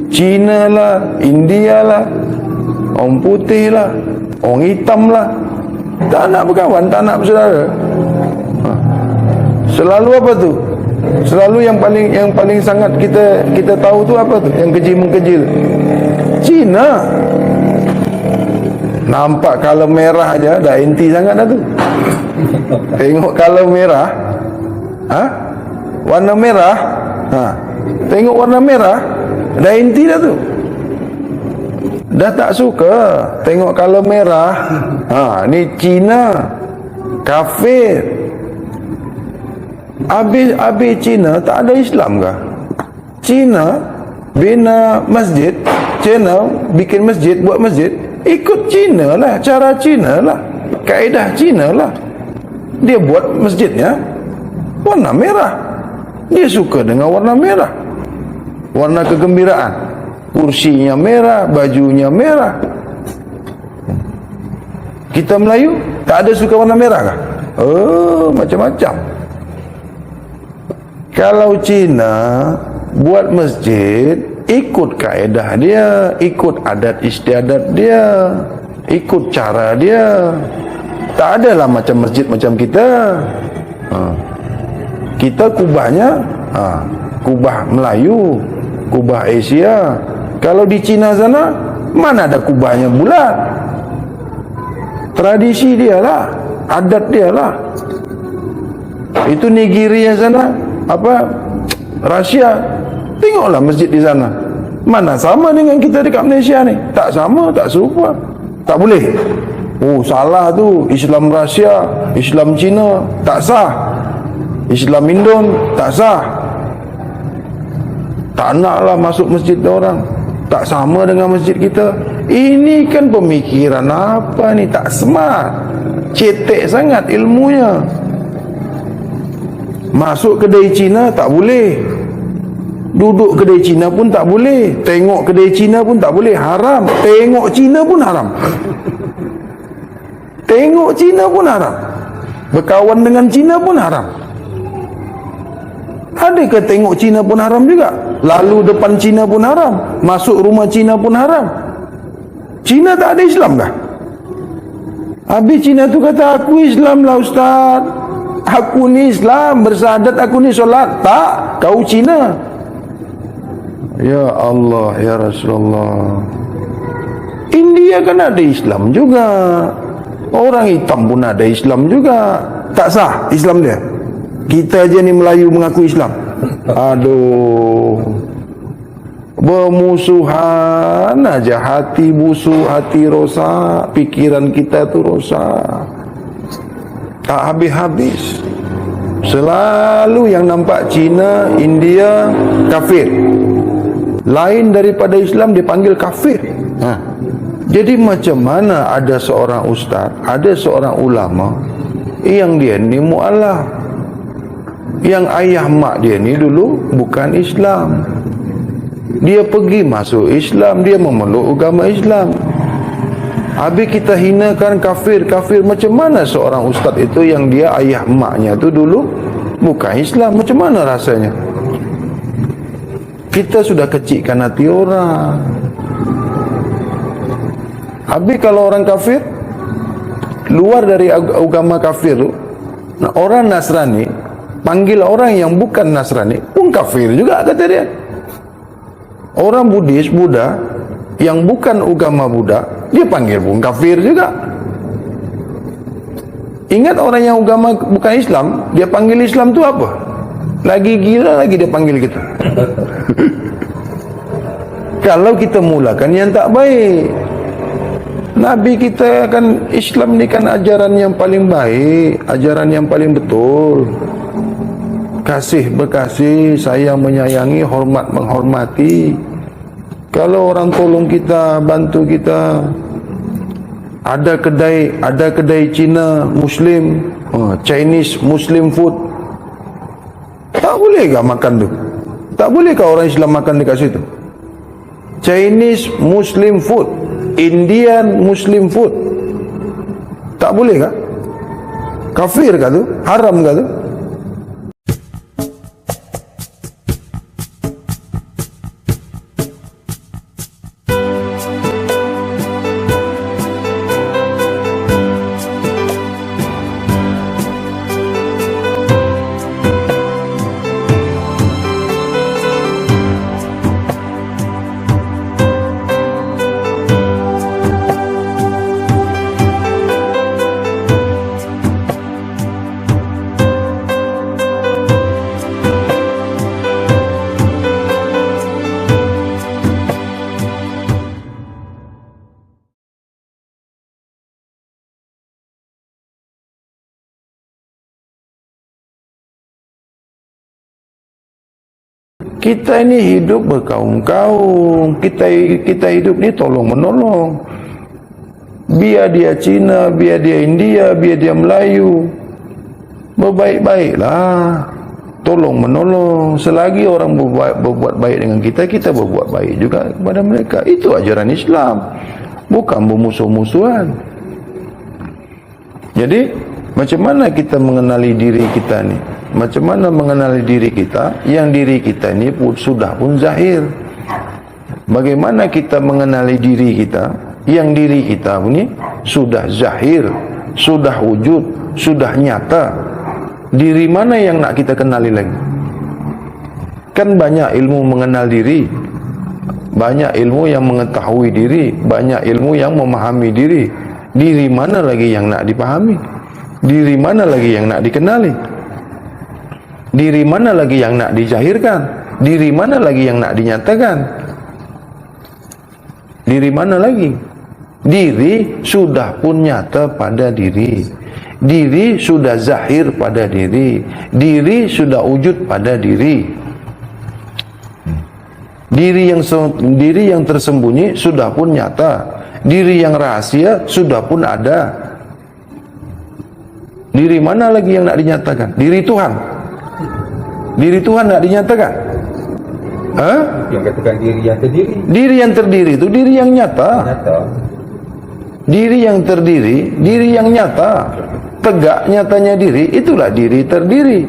Cina lah, India lah, orang putih lah, orang hitam lah. Tak nak berkawan, tak nak bersaudara. Selalu apa tu? Selalu yang paling sangat kita tahu tu apa tu? Yang kecil-kecil. Cina. Nampak kalau merah aja dah inti sangat dah tu. Tengok kalau merah, warna merah, tengok warna merah dah inti dah tu. Dah tak suka tengok kalau merah. Ni Cina kafir. Habis Cina tak ada Islam kah? Cina bina masjid, Cina bikin masjid, buat masjid, ikut Cina lah, cara Cina lah, kaedah Cina lah. Dia buat masjidnya warna merah. Dia suka dengan warna merah, warna kegembiraan. Kursinya merah, bajunya merah. Kita Melayu tak ada suka warna merah kah? Oh, macam-macam. Kalau Cina buat masjid, ikut kaedah dia, ikut adat istiadat dia, ikut cara dia. Tak adalah macam masjid macam kita. Kita kubahnya kubah Melayu, kubah Asia. Kalau di Cina sana, mana ada kubahnya bulat. Tradisi dia lah, adat dia lah. Itu Nigeria sana, apa, Rusia. Tengoklah masjid di sana. Mana sama dengan kita dekat Malaysia ni? Tak sama, tak serupa. Tak boleh. Oh, salah tu. Islam Rusia, Islam Cina, tak sah. Islam Indon, tak sah. Tak naklah masuk masjid orang. Tak sama dengan masjid kita. Ini kan pemikiran apa ni? Tak smart. Cetek sangat ilmunya. Masuk kedai Cina tak boleh. Duduk kedai Cina pun tak boleh. Tengok kedai Cina pun tak boleh. Haram. Tengok Cina pun haram. Tengok Cina pun haram. Berkawan dengan Cina pun haram. Adakah tengok Cina pun haram juga? Lalu depan Cina pun haram. Masuk rumah Cina pun haram. Cina tak ada Islam dah. Habis Cina tu kata, aku Islam lah Ustaz. Aku ni Islam, bersyahadat aku ni solat. Tak, kau Cina. Ya Allah, ya Rasulullah. India kan ada Islam juga. Orang hitam pun ada Islam juga. Tak sah Islam dia. Kita aja ni Melayu mengaku Islam. Aduh. Bermusuhan aja, hati busuk, hati rosak, pikiran kita tu rosak. Tak habis-habis. Selalu yang nampak Cina, India kafir. Lain daripada Islam dipanggil kafir. Jadi macam mana ada seorang ustaz, ada seorang ulama yang dia ni mu'alaf, yang ayah mak dia ni dulu bukan Islam, dia pergi masuk Islam, dia memeluk agama Islam. Habis kita hinakan kafir. Macam mana seorang ustaz itu yang dia ayah maknya tu dulu bukan Islam? Macam mana rasanya? Kita sudah kecilkan hati orang. Habis kalau orang kafir luar dari agama kafir tu, orang Nasrani panggil orang yang bukan Nasrani pun kafir juga, kata dia. Orang Buddhis, Buddha yang bukan agama Buddha, dia panggil pun kafir juga. Ingat orang yang agama bukan Islam, dia panggil Islam tu apa? Lagi gila lagi dia panggil kita. Kalau kita mulakan yang tak baik. Nabi kita kan, Islam ni kan ajaran yang paling baik, ajaran yang paling betul. Kasih berkasih, sayang menyayangi, hormat menghormati. Kalau orang tolong kita, bantu kita, ada kedai Cina Muslim, Chinese Muslim food, tak boleh ke makan tu? Tak boleh ke orang Islam makan dekat situ? Chinese Muslim food, Indian Muslim food, tak boleh ke? Kafir ke tu? Haram ke tu? Kita ini hidup berkaum-kaum. Kita hidup ni tolong menolong. Biar dia Cina, biar dia India, biar dia Melayu, berbaik-baiklah. Tolong menolong. Selagi orang berbuat baik dengan kita, kita berbuat baik juga kepada mereka. Itu ajaran Islam, bukan bermusuh-musuhan. Jadi macam mana kita mengenali diri kita ni? Macam mana mengenali diri kita yang diri kita ni pun sudah pun zahir? Bagaimana kita mengenali diri kita yang diri kita ni sudah zahir, sudah wujud, sudah nyata? Diri mana yang nak kita kenali lagi? Kan banyak ilmu mengenal diri, banyak ilmu yang mengetahui diri, banyak ilmu yang memahami diri. Diri mana lagi yang nak dipahami? Diri mana lagi yang nak dikenali? Diri mana lagi yang nak dizahirkan? Diri mana lagi yang nak dinyatakan? Diri mana lagi? Diri sudah pun nyata pada diri. Diri sudah zahir pada diri. Diri sudah wujud pada diri. Diri yang tersembunyi sudah pun nyata. Diri yang rahasia sudah pun ada. Diri mana lagi yang nak dinyatakan? Diri Tuhan. Diri Tuhan nak dinyatakan? Yang katakan diri yang terdiri. Diri yang terdiri itu diri yang nyata. Nyata. Diri yang terdiri, diri yang nyata. Tegak nyatanya diri, itulah diri terdiri.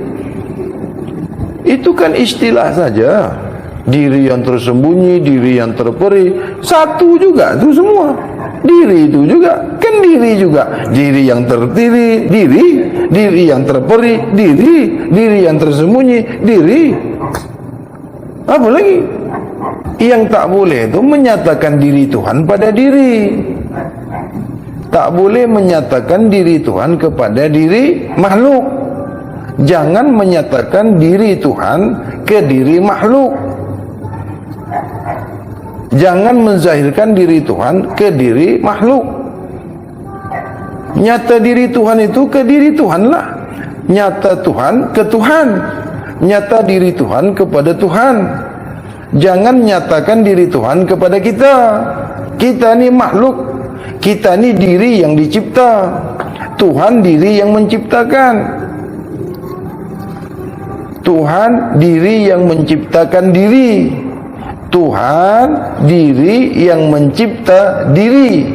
Itu kan istilah saja. Diri yang tersembunyi, diri yang terperi, satu juga itu semua. Diri itu juga, kan diri juga. Diri yang terdiri, diri yang terperi, diri yang tersembunyi, diri. Apa lagi? Yang tak boleh itu menyatakan diri Tuhan pada diri. Tak boleh menyatakan diri Tuhan kepada diri makhluk. Jangan menyatakan diri Tuhan ke diri makhluk. Jangan menzahirkan diri Tuhan ke diri makhluk. Nyata diri Tuhan itu ke diri Tuhanlah. Nyata Tuhan ke Tuhan. Nyata diri Tuhan kepada Tuhan. Jangan nyatakan diri Tuhan kepada kita. Kita ni makhluk. Kita ni diri yang dicipta. Tuhan diri yang menciptakan. Tuhan diri yang menciptakan diri. Tuhan diri yang mencipta diri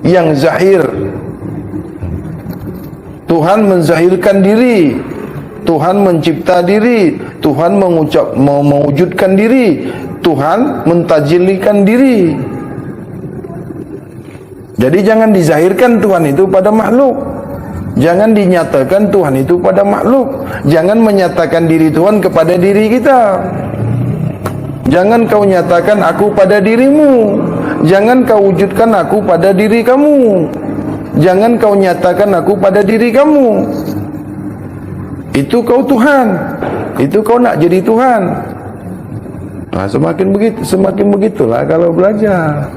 yang zahir. Tuhan menzahirkan diri. Tuhan mencipta diri. Tuhan mewujudkan diri. Tuhan mentajilikan diri. Jadi jangan dizahirkan Tuhan itu pada makhluk. Jangan dinyatakan Tuhan itu pada makhluk. Jangan menyatakan diri Tuhan kepada diri kita. Jangan kau nyatakan aku pada dirimu. Jangan kau wujudkan aku pada diri kamu. Jangan kau nyatakan aku pada diri kamu. Itu kau Tuhan. Itu kau nak jadi Tuhan. Nah, semakin begitulah kalau belajar.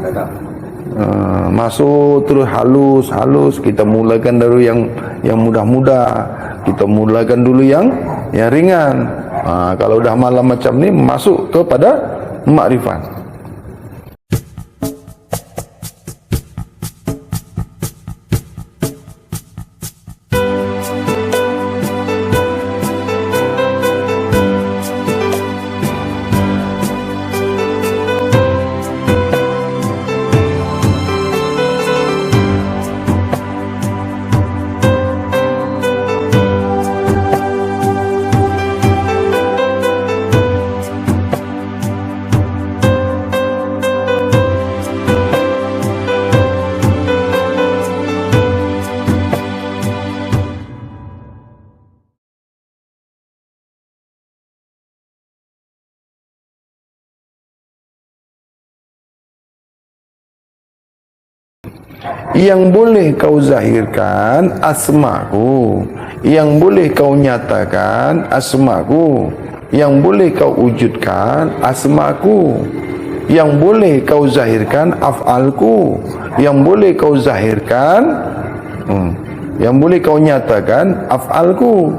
Masuk terus halus, kita mulakan dari yang mudah-mudah. Kita mulakan dulu yang ringan. Kalau dah malam macam ni, masuk kepada makrifat. Yang boleh kau zahirkan asmaku, yang boleh kau nyatakan asmaku, yang boleh kau wujudkan asmaku, yang boleh kau zahirkan af'alku, yang boleh kau zahirkan yang boleh kau nyatakan af'alku,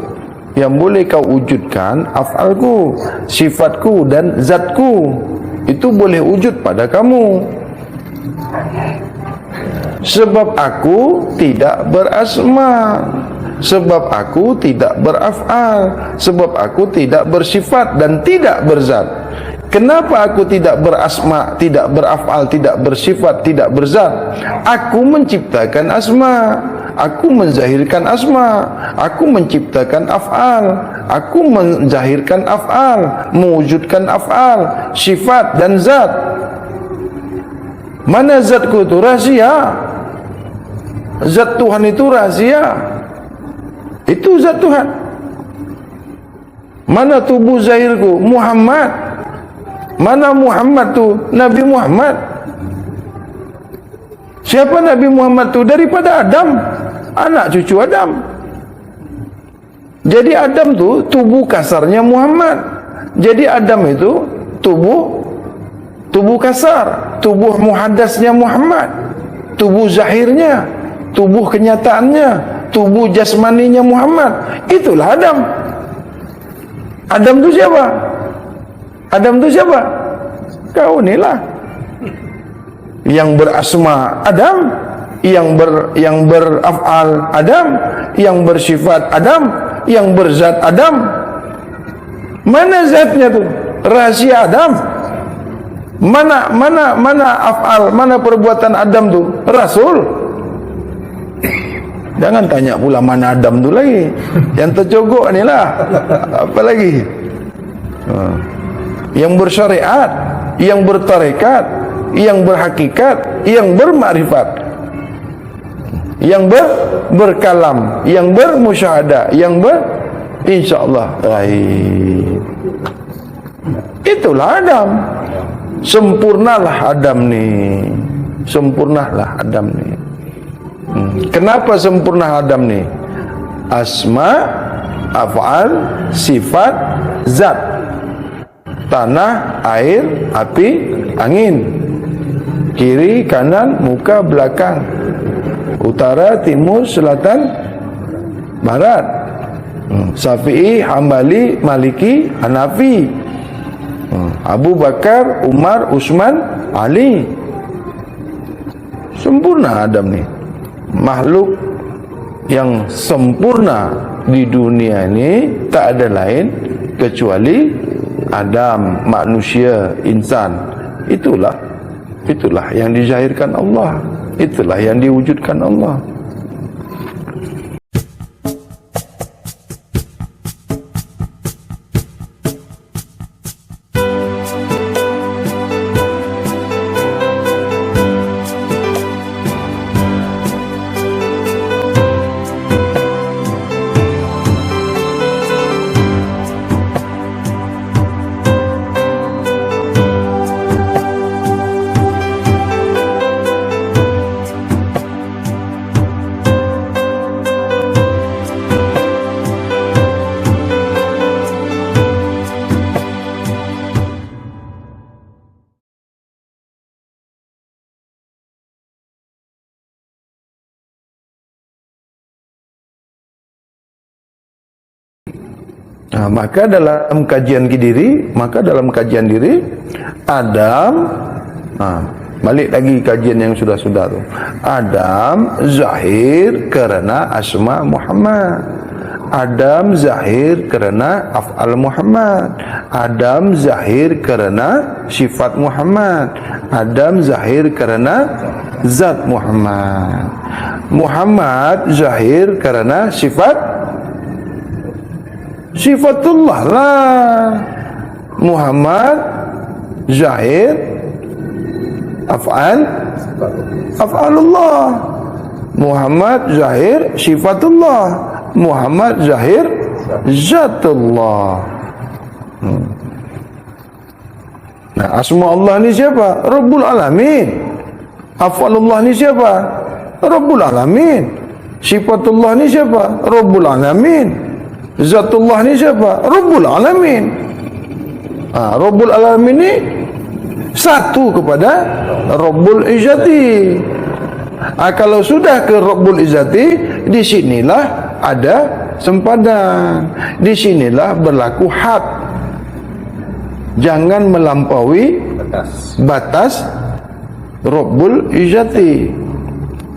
yang boleh kau wujudkan af'alku, sifatku dan zatku. Itu boleh wujud pada kamu. Sebab aku tidak berasma, sebab aku tidak beraf'al, sebab aku tidak bersifat dan tidak berzat. Kenapa aku tidak berasma, tidak beraf'al, tidak bersifat, tidak berzat? Aku menciptakan asma, aku menzahirkan asma, aku menciptakan af'al, aku menzahirkan af'al, mewujudkan af'al, sifat dan zat. Mana zatku itu? Rahasia. Zat Tuhan itu rahasia. Itu zat Tuhan. Mana tubuh zahirku? Muhammad. Mana Muhammad tu? Nabi Muhammad. Siapa Nabi Muhammad tu? Daripada Adam, anak cucu Adam. Jadi Adam tu tubuh kasarnya Muhammad. Jadi Adam itu tubuh kasar, tubuh muhaddasnya Muhammad, tubuh zahirnya, tubuh kenyataannya, tubuh jasmaninya Muhammad. Itulah Adam. Adam tu siapa? Adam tu siapa? Kau inilah. Yang berasma Adam, yang beraf'al Adam, yang bersifat Adam, yang berzat Adam. Mana zatnya tu? Rahasia Adam. Mana af'al, mana perbuatan Adam tu? Rasul. Jangan tanya pula mana Adam tu lagi. Yang tercogok ni lah. Apa lagi? Yang bersyariat, yang bertarekat, yang berhakikat, yang bermakrifat, yang berkalam, yang bermusyahadah, yang insyaallah. Itulah Adam. Sempurnalah Adam ni. Sempurnalah Adam ni. Kenapa sempurna Adam ni? Asma, af'al, sifat, zat. Tanah, air, api, angin. Kiri, kanan, muka, belakang. Utara, timur, selatan, barat. Syafi'i, Hambali, Maliki, Hanafi. Abu Bakar, Umar, Utsman, Ali. Sempurna Adam ni. Makhluk yang sempurna di dunia ini tak ada lain kecuali Adam, manusia, insan. Itulah yang dizahirkan Allah. Itulah yang diwujudkan Allah. Maka dalam kajian diri Adam, balik lagi kajian yang sudah-sudah tu. Adam zahir kerana asma Muhammad. Adam zahir kerana af'al Muhammad. Adam zahir kerana sifat Muhammad. Adam zahir kerana zat Muhammad. Muhammad zahir kerana sifatullah lah. Muhammad zahir af'alullah. Muhammad zahir sifatullah. Muhammad zahir zatullah. Nah, asma Allah ni siapa? Rabbul Alamin. Af'alullah ni siapa? Rabbul Alamin. Sifatullah ni siapa? Rabbul Alamin. Zatullah ni siapa? Rabbul Alamin. Rabbul Alamin ni satu kepada Rabbul Izzati. Kalau sudah ke Rabbul Izzati, di sinilah ada sempadan. Di sinilah berlaku had. Jangan melampaui batas Rabbul Izzati.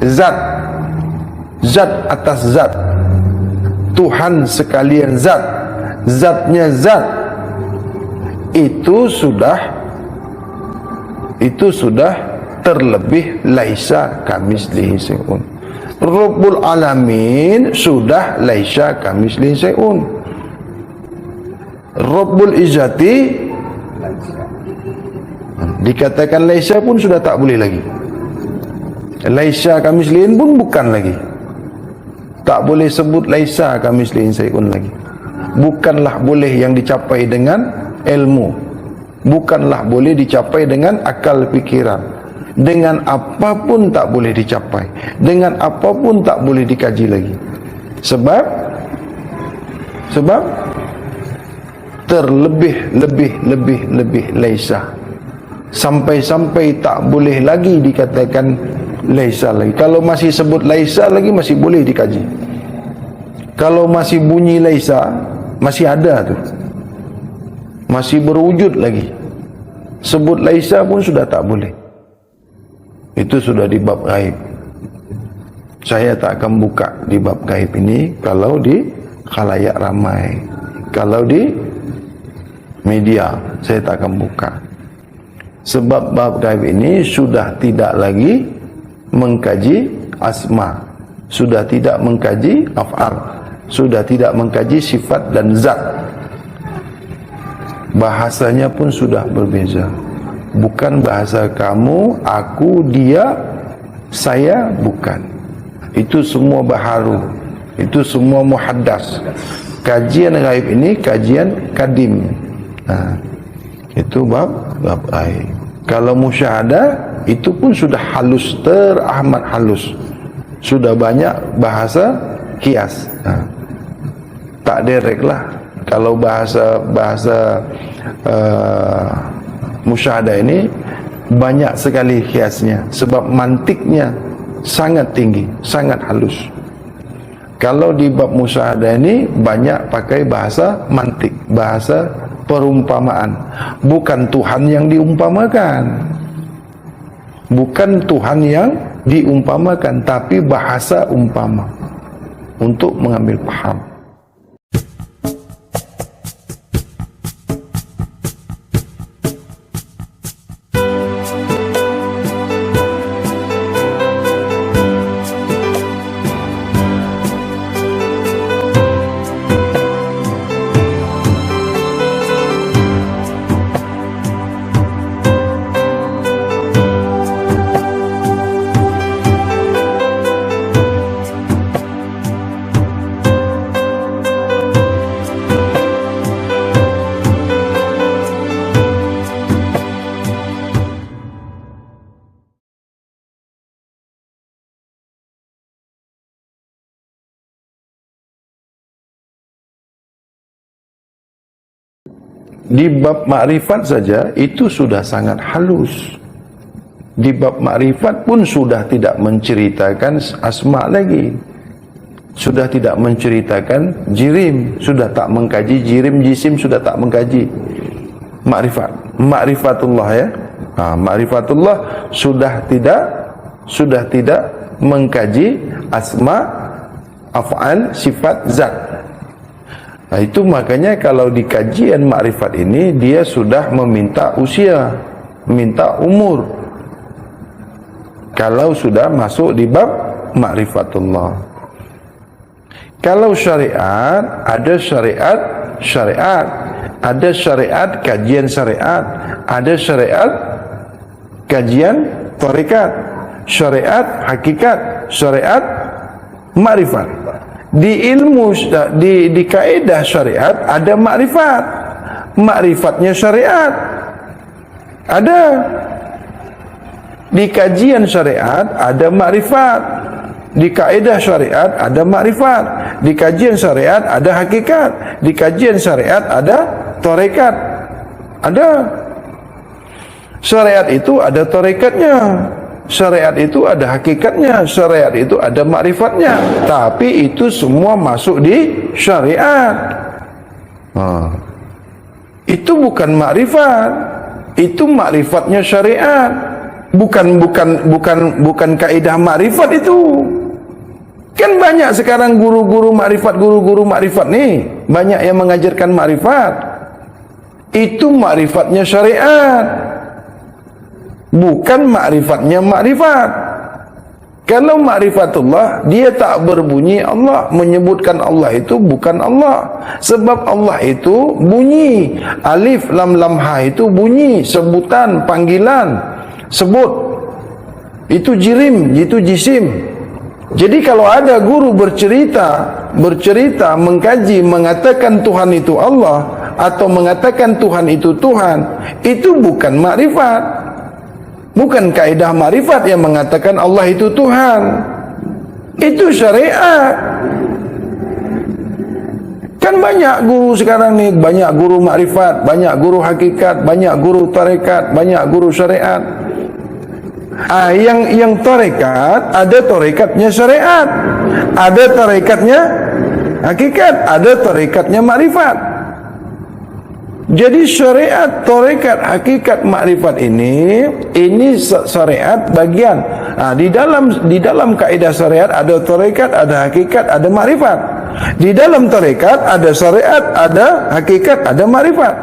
Zat atas zat. Tuhan sekalian zat. Zatnya zat. Itu sudah terlebih laisa kamitslihi syai'un. Rabbul Alamin sudah laisa kamitslihi syai'un. Rabbul Izzati dikatakan laisa pun sudah tak boleh lagi. Laisa kamitslihi pun bukan lagi. Tak boleh sebut laisa kamitslihi syai'un lagi. Bukanlah boleh yang dicapai dengan ilmu. Bukanlah boleh dicapai dengan akal pikiran. Dengan apapun tak boleh dicapai. Dengan apapun tak boleh dikaji lagi. Sebab Sebab terlebih laisa, sampai-sampai tak boleh lagi dikatakan laisa lagi. Kalau masih sebut laisa lagi masih boleh dikaji. Kalau masih bunyi laisa, masih ada tu, masih berwujud lagi. Sebut laisa pun sudah tak boleh. Itu sudah di bab gaib. Saya tak akan buka di bab gaib ini kalau di khalayak ramai. Kalau di media saya tak akan buka. Sebab bab gaib ini sudah tidak lagi mengkaji asma, sudah tidak mengkaji af'al, sudah tidak mengkaji sifat dan zat. Bahasanya pun sudah berbeza. Bukan bahasa kamu, aku, dia, saya, bukan. Itu semua baharu, itu semua muhaddas. Kajian gaib ini kajian kadim. Itu bab gaib. Kalau musyahadah itu pun sudah halus, teramat halus. Sudah banyak bahasa kias. Tak direct lah. Kalau bahasa musyahadah ini banyak sekali kiasnya, sebab mantiknya sangat tinggi, sangat halus. Kalau di bab musyahadah ini banyak pakai bahasa mantik, bahasa perumpamaan. Bukan Tuhan yang diumpamakan, bukan Tuhan yang diumpamakan, tapi bahasa umpama untuk mengambil paham. Di bab makrifat saja itu sudah sangat halus. Di bab makrifat pun sudah tidak menceritakan asma lagi, sudah tidak menceritakan jirim, sudah tak mengkaji jirim, jisim sudah tak mengkaji. Ma'rifatullah ya. Ma'rifatullah sudah tidak mengkaji asma, af'al, sifat, zat. Itu makanya kalau di kajian makrifat ini dia sudah meminta usia, minta umur. Kalau sudah masuk di bab ma'rifatullah. Kalau syariat, ada syariat, ada syariat kajian syariat, ada syariat kajian tarekat, syariat hakikat, syariat makrifat. Di ilmu, di kaedah syariat ada makrifat, makrifatnya syariat ada. Di kajian syariat ada makrifat, di kaedah syariat ada makrifat, di kajian syariat ada hakikat, di kajian syariat ada tarekat, ada. Syariat itu ada tarekatnya, syariat itu ada hakikatnya, syariat itu ada makrifatnya, tapi itu semua masuk di syariat. Itu bukan makrifat, itu makrifatnya syariat, bukan kaidah makrifat itu. Kan banyak sekarang guru-guru makrifat nih, banyak yang mengajarkan makrifat. Itu makrifatnya syariat, bukan makrifatnya makrifat. Kalau makrifatullah, dia tak berbunyi Allah, menyebutkan Allah itu bukan Allah. Sebab Allah itu bunyi, alif lam lam ha itu bunyi, sebutan, panggilan, sebut. Itu jirim, itu jisim. Jadi kalau ada guru bercerita, mengkaji, mengatakan Tuhan itu Allah, atau mengatakan Tuhan itu Tuhan, itu bukan makrifat. Bukan kaidah makrifat yang mengatakan Allah itu Tuhan. Itu syariat. Kan banyak guru sekarang ni, banyak guru makrifat, banyak guru hakikat, banyak guru tarekat, banyak guru syariat. Yang tarekat, ada tarekatnya syariat, ada tarekatnya hakikat, ada tarekatnya makrifat. Jadi syariat, tarekat, hakikat, makrifat ini syariat bagian. Di dalam kaedah syariat ada tarekat, ada hakikat, ada makrifat. Di dalam tarekat ada syariat, ada hakikat, ada makrifat.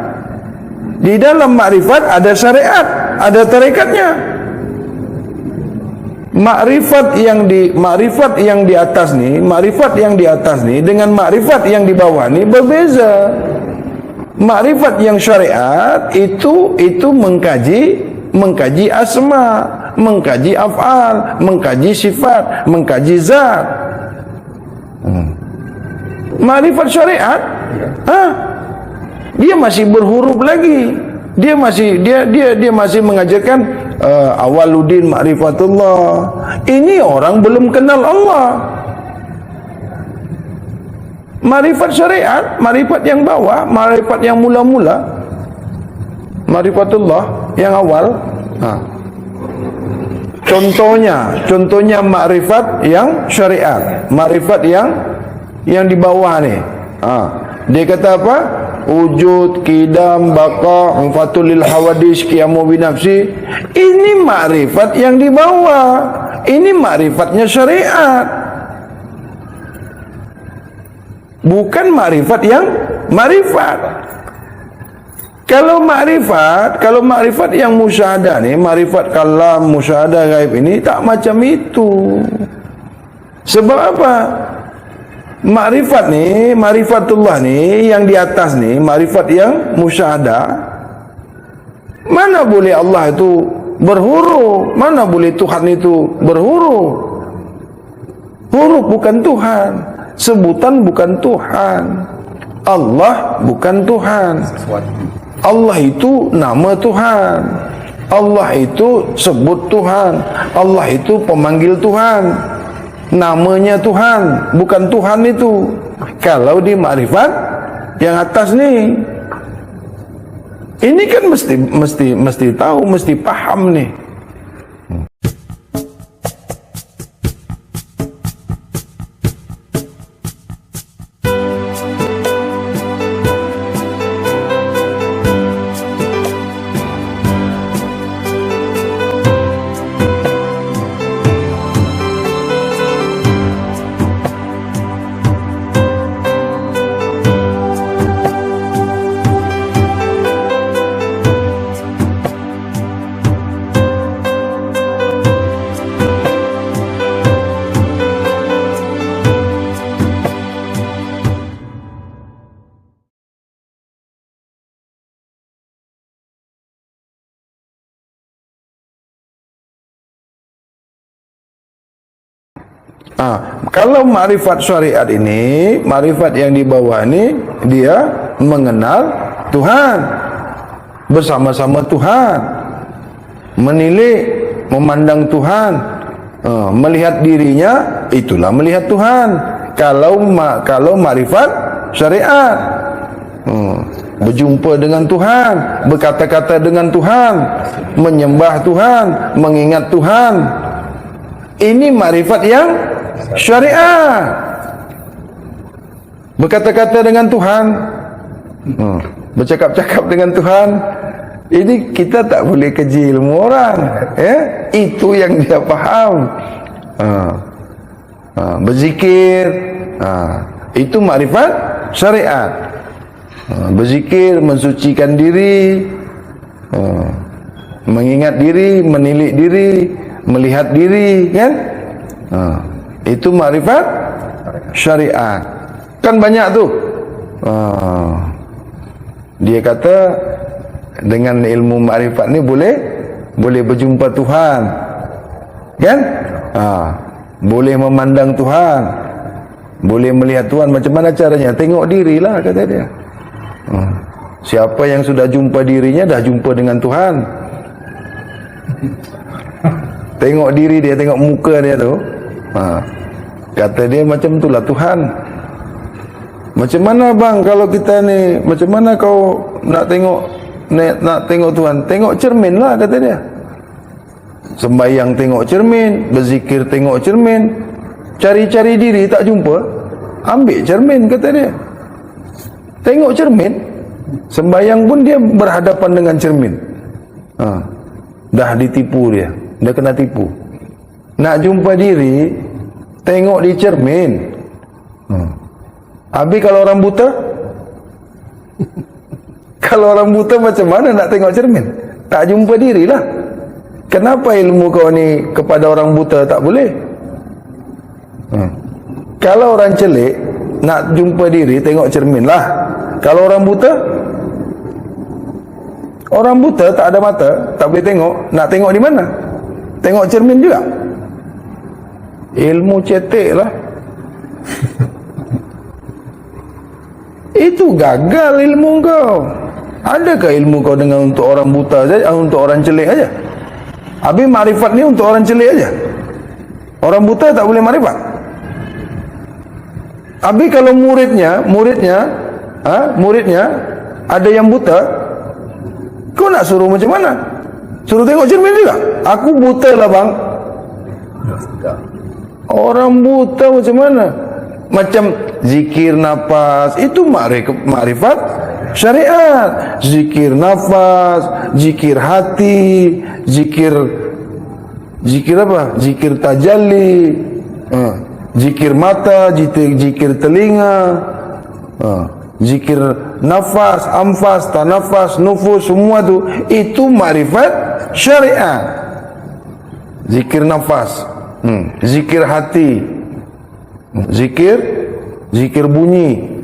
Di dalam makrifat ada syariat, ada tarekatnya. Makrifat yang di atas ni dengan makrifat yang di bawah ni berbeza. Makrifat yang syariat itu mengkaji asma, mengkaji af'al, mengkaji sifat, mengkaji zat. Makrifat syariat, dia masih berhuruf lagi. Dia masih mengajarkan awaluddin ma'rifatullah. Ini orang belum kenal Allah. Makrifat syariat, makrifat yang bawah, makrifat yang mula-mula, ma'rifatullah yang awal. Contohnya makrifat yang syariat, makrifat yang di bawah ni. Dia kata apa? Wujud, qidam, baqa, fatul lil hawadis, qiyamu bi nafsi. Ini makrifat yang di bawah. Ini makrifatnya syariat. Bukan makrifat yang makrifat. Kalau makrifat yang musyahadah ni, makrifat kalam, musyahadah gaib ini tak macam itu. Sebab apa? Ma'rifatullah ni yang di atas ni, makrifat yang musyahadah, mana boleh Allah itu berhuruf, mana boleh Tuhan itu berhuruf. Huruf bukan Tuhan, sebutan bukan Tuhan, Allah bukan Tuhan. Allah itu nama Tuhan, Allah itu sebut Tuhan, Allah itu pemanggil Tuhan. Namanya Tuhan, bukan Tuhan itu. Kalau di makrifat yang atas ni, ini kan mesti tahu, mesti paham nih. Kalau makrifat syariat ini, makrifat yang di bawah ini, dia mengenal Tuhan, bersama-sama Tuhan, menilik, memandang Tuhan, melihat dirinya, itulah melihat Tuhan. Kalau makrifat syariat, berjumpa dengan Tuhan, berkata-kata dengan Tuhan, menyembah Tuhan, mengingat Tuhan. Ini makrifat yang syariat. Berkata-kata dengan Tuhan, bercakap-cakap dengan Tuhan. Ini kita tak boleh keji ilmu orang, itu yang dia faham. Berzikir, itu makrifat syariat. Berzikir, mensucikan diri, mengingat diri, menilik diri, melihat diri, kan? Itu makrifat syariat. Kan banyak tu. Dia kata dengan ilmu makrifat ni boleh berjumpa Tuhan, kan? Boleh memandang Tuhan, boleh melihat Tuhan. Macam mana caranya? Tengok dirilah, kata dia. Siapa yang sudah jumpa dirinya dah jumpa dengan Tuhan. Tengok diri dia, tengok muka dia tu, kata dia macam itulah Tuhan. Macam mana bang kalau kita ni, macam mana kau nak tengok Tuhan? Tengok cermin lah, kata dia. Sembayang tengok cermin, berzikir tengok cermin, cari-cari diri tak jumpa, ambil cermin, kata dia. Tengok cermin. Sembayang pun dia berhadapan dengan cermin. Dah ditipu dia, dah kena tipu. Nak jumpa diri, tengok di cermin. Habis kalau orang buta, kalau orang buta macam mana nak tengok cermin? Tak jumpa dirilah. Kenapa ilmu kau ni kepada orang buta tak boleh? Kalau orang celik nak jumpa diri, tengok cermin lah. Kalau orang buta, orang buta tak ada mata, tak boleh tengok. Nak tengok di mana? Tengok cermin juga. Ilmu cetek lah. Itu gagal ilmu kau. Adakah ilmu kau dengan untuk orang buta saja, untuk orang celik aja? Habis makrifat ni untuk orang celik aja? Orang buta tak boleh makrifat? Habis kalau muridnya ada yang buta, kau nak suruh macam mana? Suruh tengok cermin juga? Aku buta lah bang. Orang buta macam mana? Macam zikir nafas, itu makrifat syariat. Zikir nafas, zikir hati, zikir apa? Zikir tajalli, zikir mata, zikir telinga, zikir nafas, anfas, tanafas, nufus, semua tu, itu makrifat syariat. Zikir nafas, zikir hati, zikir bunyi,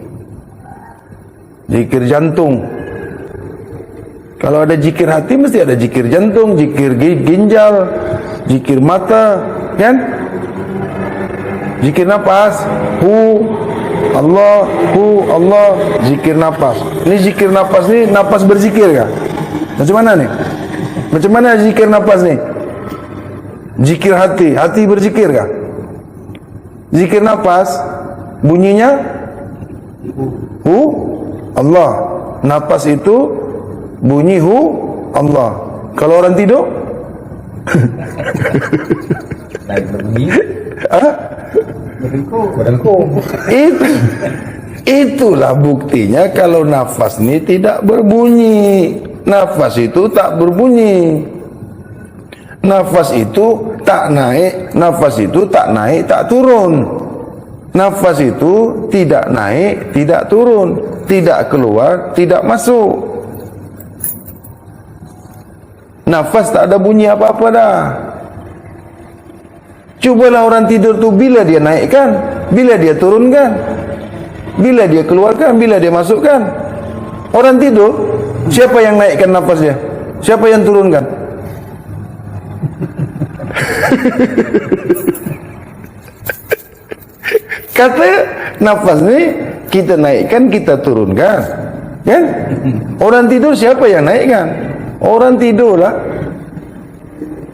zikir jantung. Kalau ada zikir hati, mesti ada zikir jantung, zikir ginjal, zikir mata, kan? Zikir nafas, Allah, zikir nafas. Ini zikir nafas ni, nafas berzikir kah? Macam mana ni? Macam mana zikir nafas ni? Zikir hati, hati berzikir kah? Zikir nafas, bunyinya Allah. Nafas itu bunyi Allah. Kalau orang tidur itulah buktinya kalau nafas ni tidak berbunyi. Nafas itu tak berbunyi. Nafas itu tak naik, nafas itu tak naik, tak turun. Nafas itu tidak naik, tidak turun, tidak keluar, tidak masuk. Nafas tak ada bunyi apa-apa dah. Cubalah orang tidur tu, bila dia naikkan, bila dia turunkan, bila dia keluarkan, bila dia masukkan. Orang tidur, siapa yang naikkan nafas dia? Siapa yang turunkan? Kata nafas ni kita naikkan, kita turunkan, kan? Orang tidur siapa yang naikkan? Orang tidur lah.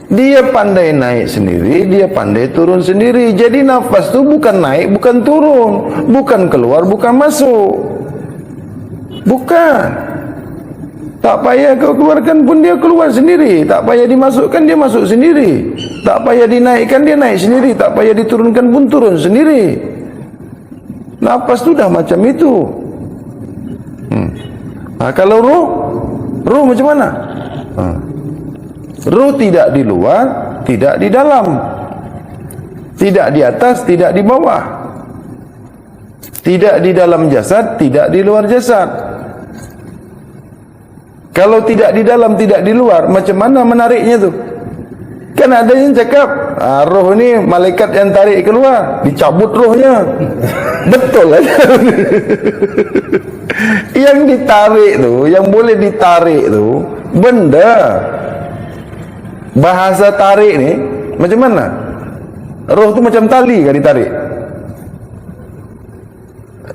Dia pandai naik sendiri, dia pandai turun sendiri. Jadi nafas tu bukan naik, bukan turun, bukan keluar, bukan masuk. Bukan. Tak payah kau keluarkan pun dia keluar sendiri. Tak payah dimasukkan dia masuk sendiri. Tak payah dinaikkan dia naik sendiri. Tak payah diturunkan pun turun sendiri. Nafas tu dah macam itu. Kalau roh macam mana? Roh tidak di luar, tidak di dalam. Tidak di atas, tidak di bawah. Tidak di dalam jasad, tidak di luar jasad. Kalau tidak di dalam, tidak di luar, macam mana menariknya tu? Kan ada yang cakap, roh ni malaikat yang tarik keluar, dicabut rohnya. Betul lah. Yang ditarik tu, yang boleh ditarik tu, benda. Bahasa tarik ni, macam mana? Roh tu macam tali kan ditarik?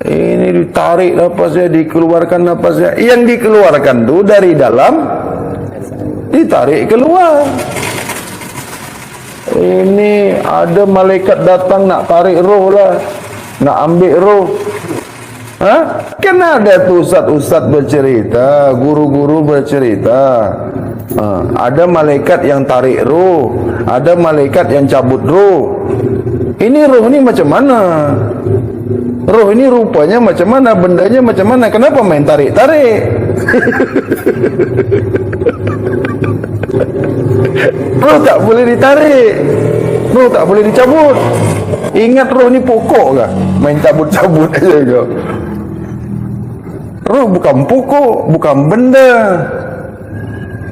Ini ditarik napasnya, dikeluarkan napasnya. Yang dikeluarkan tu dari dalam, ditarik keluar. Ini ada malaikat datang nak tarik roh lah, nak ambil roh. Kan ada tuh ustaz-ustaz bercerita, guru-guru bercerita. Ada malaikat yang tarik roh, ada malaikat yang cabut roh. Ini roh ini macam mana? Roh ini rupanya macam mana? Bendanya macam mana? Kenapa main tarik-tarik? Roh tak boleh ditarik, roh tak boleh dicabut. Ingat roh ni pokok kah? Main cabut-cabut aja kau. Roh bukan pokok, bukan benda.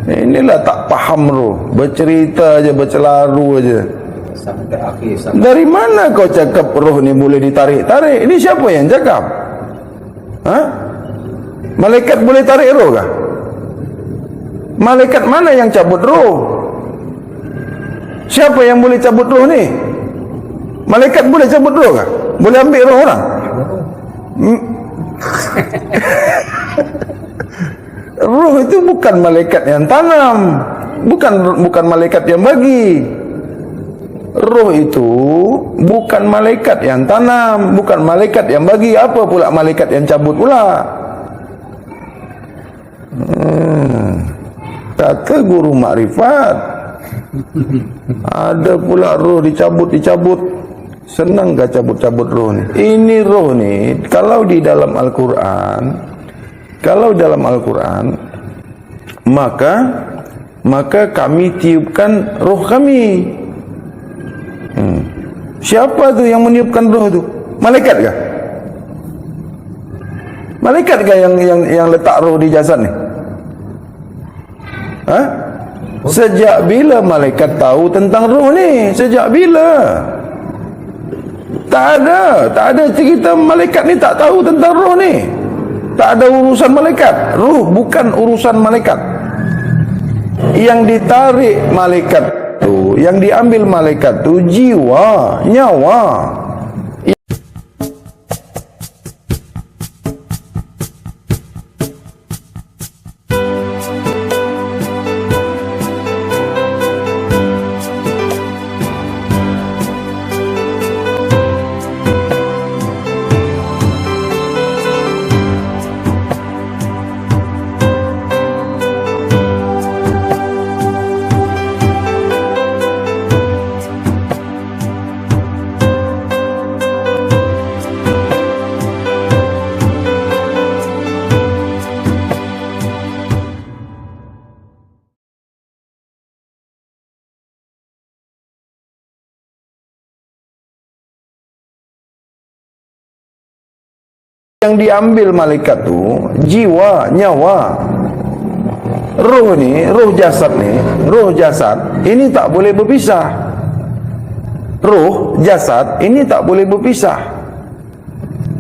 Inilah tak faham roh. Bercerita aja, bercelaru aja. Sampai akhir sampai. Dari mana kau cakap roh ni boleh ditarik-tarik? Ini siapa yang cakap? Malaikat boleh tarik roh kah? Malaikat mana yang cabut roh? Siapa yang boleh cabut roh ni? Malaikat boleh cabut roh kah? Boleh ambil roh orang? Roh itu bukan malaikat yang tanam, bukan malaikat yang bagi. Roh itu bukan malaikat yang tanam, bukan malaikat yang bagi. Apa pula malaikat yang cabut pula? Kata guru makrifat, ada pula roh dicabut. Senang gak cabut-cabut roh ni? Ini roh ni, kalau di dalam Al-Quran, maka kami tiupkan roh kami. Siapa tu yang meniupkan roh tu? Malaikat kah? Malaikat kah yang letak roh di jasad ni? Sejak bila malaikat tahu tentang roh ni? Sejak bila? Tak ada cerita malaikat ni tak tahu tentang roh ni. Tak ada urusan malaikat. Roh bukan urusan malaikat. Yang ditarik malaikat tu, yang diambil malaikat tu jiwa, nyawa. Yang diambil malaikat tu jiwa, nyawa. Roh ni, roh jasad ini tak boleh berpisah. Roh jasad ini tak boleh berpisah.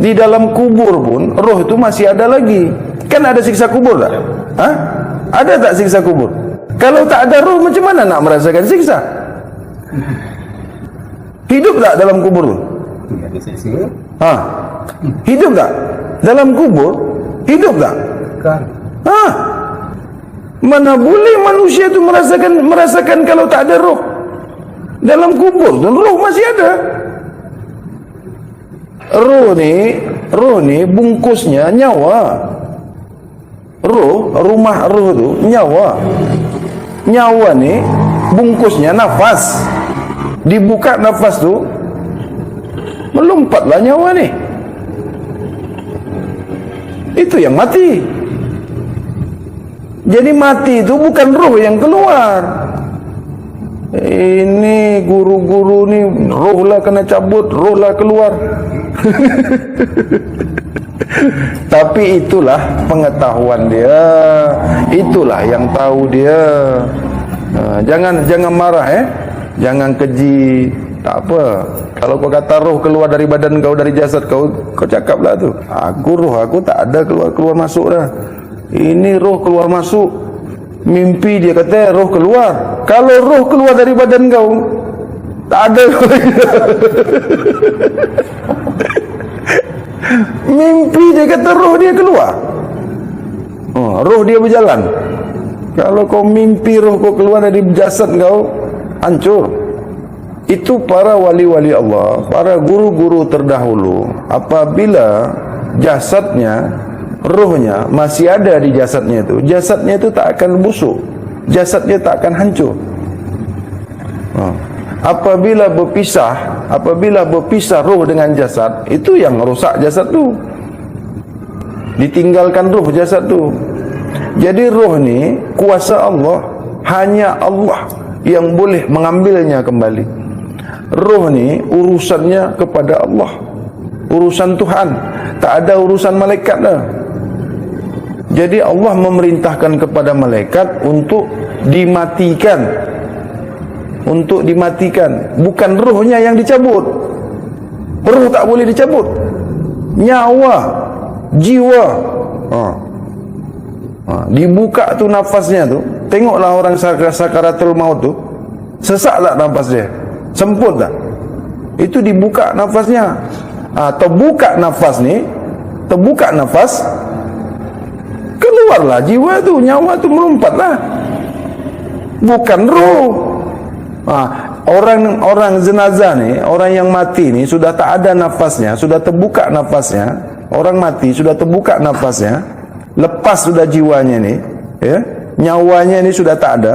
Di dalam kubur pun roh itu masih ada lagi. Kan ada siksa kubur tak? Ada tak siksa kubur? Kalau tak ada roh, macam mana nak merasakan siksa? Hidup tak dalam kubur tu? Ada siksa. Hidup tak? Dalam kubur hidup tak? Kan. Mana boleh manusia tu merasakan kalau tak ada roh? Dalam kubur tu roh masih ada. Roh ni bungkusnya nyawa. Rumah roh tu nyawa. Nyawa ni bungkusnya nafas. Dibuka nafas tu, melompatlah nyawa ni. Itu yang mati. Jadi mati itu bukan roh yang keluar. Ini guru-guru ni roh lah kena cabut, roh lah keluar. Tapi itulah pengetahuan dia. Itulah yang tahu dia. Jangan marah Jangan keji. Tak apa. Kalau kau kata roh keluar dari badan kau, dari jasad kau, kau cakaplah tu. Roh aku tak ada keluar masuk dah. Ini roh keluar masuk. Mimpi dia kata roh keluar. Kalau roh keluar dari badan kau, tak ada. Mimpi dia kata roh dia keluar. Roh dia berjalan. Kalau kau mimpi roh kau keluar dari jasad kau, hancur. Itu para wali-wali Allah, para guru-guru terdahulu, apabila jasadnya, rohnya masih ada di jasadnya itu tak akan busuk, jasadnya tak akan hancur. Apabila berpisah roh dengan jasad, itu yang rosak jasad tu, ditinggalkan roh jasad tu. Jadi roh ni kuasa Allah, hanya Allah yang boleh mengambilnya kembali. Roh ni urusannya kepada Allah, urusan Tuhan, tak ada urusan malaikat dah. Jadi Allah memerintahkan kepada malaikat untuk dimatikan, bukan rohnya yang dicabut. Roh tak boleh dicabut, nyawa, jiwa. Dibuka tu nafasnya tu, tengoklah orang sakaratul maut tu, sesak tak nafas dia, semput tak? Itu dibuka nafasnya. Terbuka nafas ni, terbuka nafas, keluarlah jiwa tu, nyawa tu melompatlah, bukan roh. Orang jenazah ni, orang yang mati ni sudah tak ada nafasnya, sudah terbuka nafasnya. Orang mati sudah terbuka nafasnya, lepas sudah jiwanya ni, ya, nyawanya ni sudah tak ada.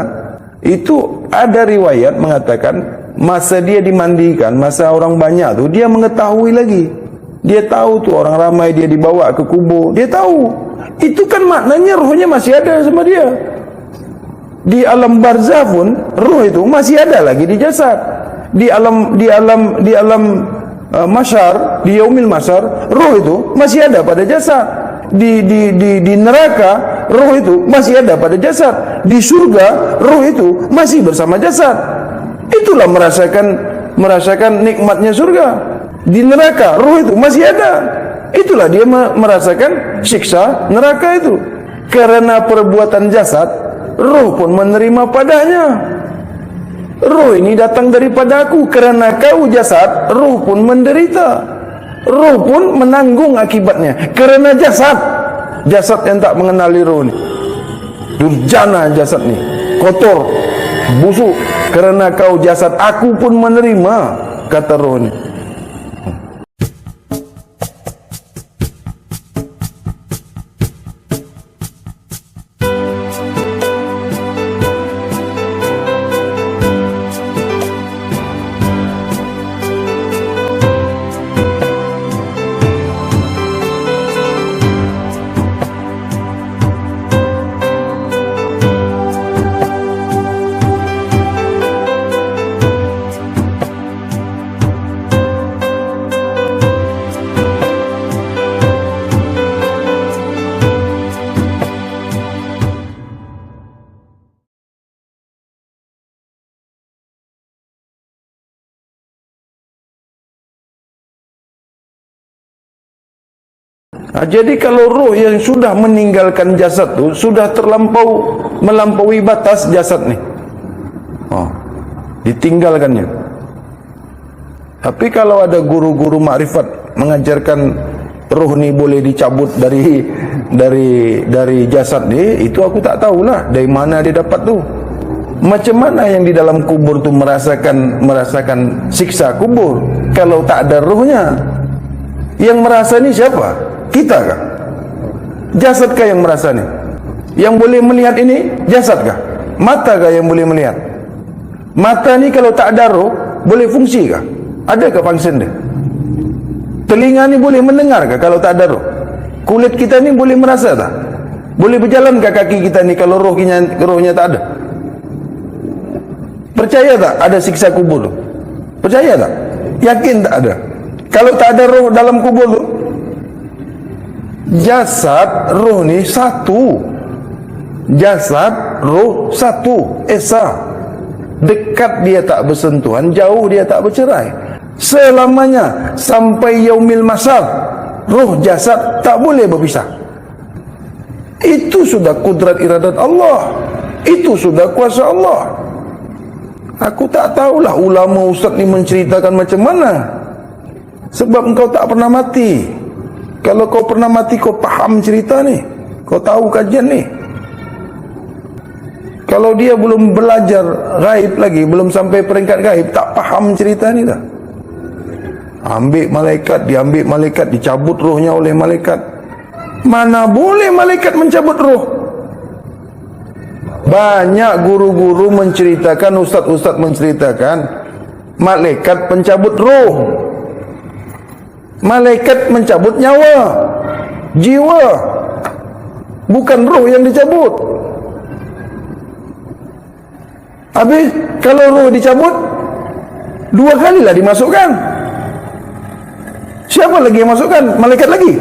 Itu ada riwayat mengatakan masa dia dimandikan, masa orang banyak tu, dia mengetahui lagi. Dia tahu tu orang ramai, dia dibawa ke kubur, dia tahu. Itu kan maknanya rohnya masih ada sama dia. Di alam barzah pun roh itu masih ada lagi di jasad. Di alam masyar, di yaumil masyar, roh itu masih ada pada jasad. Di neraka roh itu masih ada pada jasad. Di surga roh itu masih bersama jasad. Itulah merasakan nikmatnya surga. Di neraka roh itu masih ada. Itulah dia merasakan siksa neraka itu. Karena perbuatan jasad, roh pun menerima padanya. Roh ini datang daripada aku, kerana kau jasad, roh pun menderita. Roh pun menanggung akibatnya. Kerana jasad yang tak mengenali roh ni, durjana jasad ni, kotor, busuk. Kerana kau jasad, aku pun menerima, kata roh ni. Jadi kalau roh yang sudah meninggalkan jasad tu, sudah melampaui batas jasad ni, ditinggalkannya. Tapi kalau ada guru-guru makrifat mengajarkan roh ni boleh dicabut dari jasad ni, itu aku tak tahulah dari mana dia dapat tu. Macam mana yang di dalam kubur tu merasakan siksa kubur kalau tak ada rohnya? Yang merasa ni siapa? Kita kah? Jasad kah yang merasa ni? Yang boleh melihat ini jasad kah? Mata kah yang boleh melihat? Mata ni kalau tak ada roh, boleh fungsi kah? Ada ke function dia? Telinga ni boleh mendengar kah kalau tak ada roh? Kulit kita ni boleh merasa tak? Boleh berjalan kah kaki kita ni kalau rohnya tak ada? Percaya tak ada siksa kubur tu? Percaya tak? Yakin tak ada? Kalau tak ada roh dalam kubur tu, jasad roh ni satu. Jasad roh satu, esa. Dekat dia tak bersentuhan, jauh dia tak bercerai. Selamanya sampai yaumil masyar, roh jasad tak boleh berpisah. Itu sudah kudrat iradat Allah. Itu sudah kuasa Allah. Aku tak tahulah ulama ustaz ni menceritakan macam mana, sebab engkau tak pernah mati. Kalau kau pernah mati, kau faham cerita ni, kau tahu kajian ni. Kalau dia belum belajar gaib lagi, belum sampai peringkat gaib, tak faham cerita ni tak. Ambil malaikat, diambil malaikat, dicabut rohnya oleh malaikat. Mana boleh malaikat mencabut roh? Banyak guru-guru menceritakan, ustaz-ustaz menceritakan, malaikat pencabut roh. Malaikat mencabut nyawa, jiwa, bukan roh yang dicabut. Habis kalau roh dicabut, 2 kalilah dimasukkan. Siapa lagi yang masukkan? Malaikat lagi.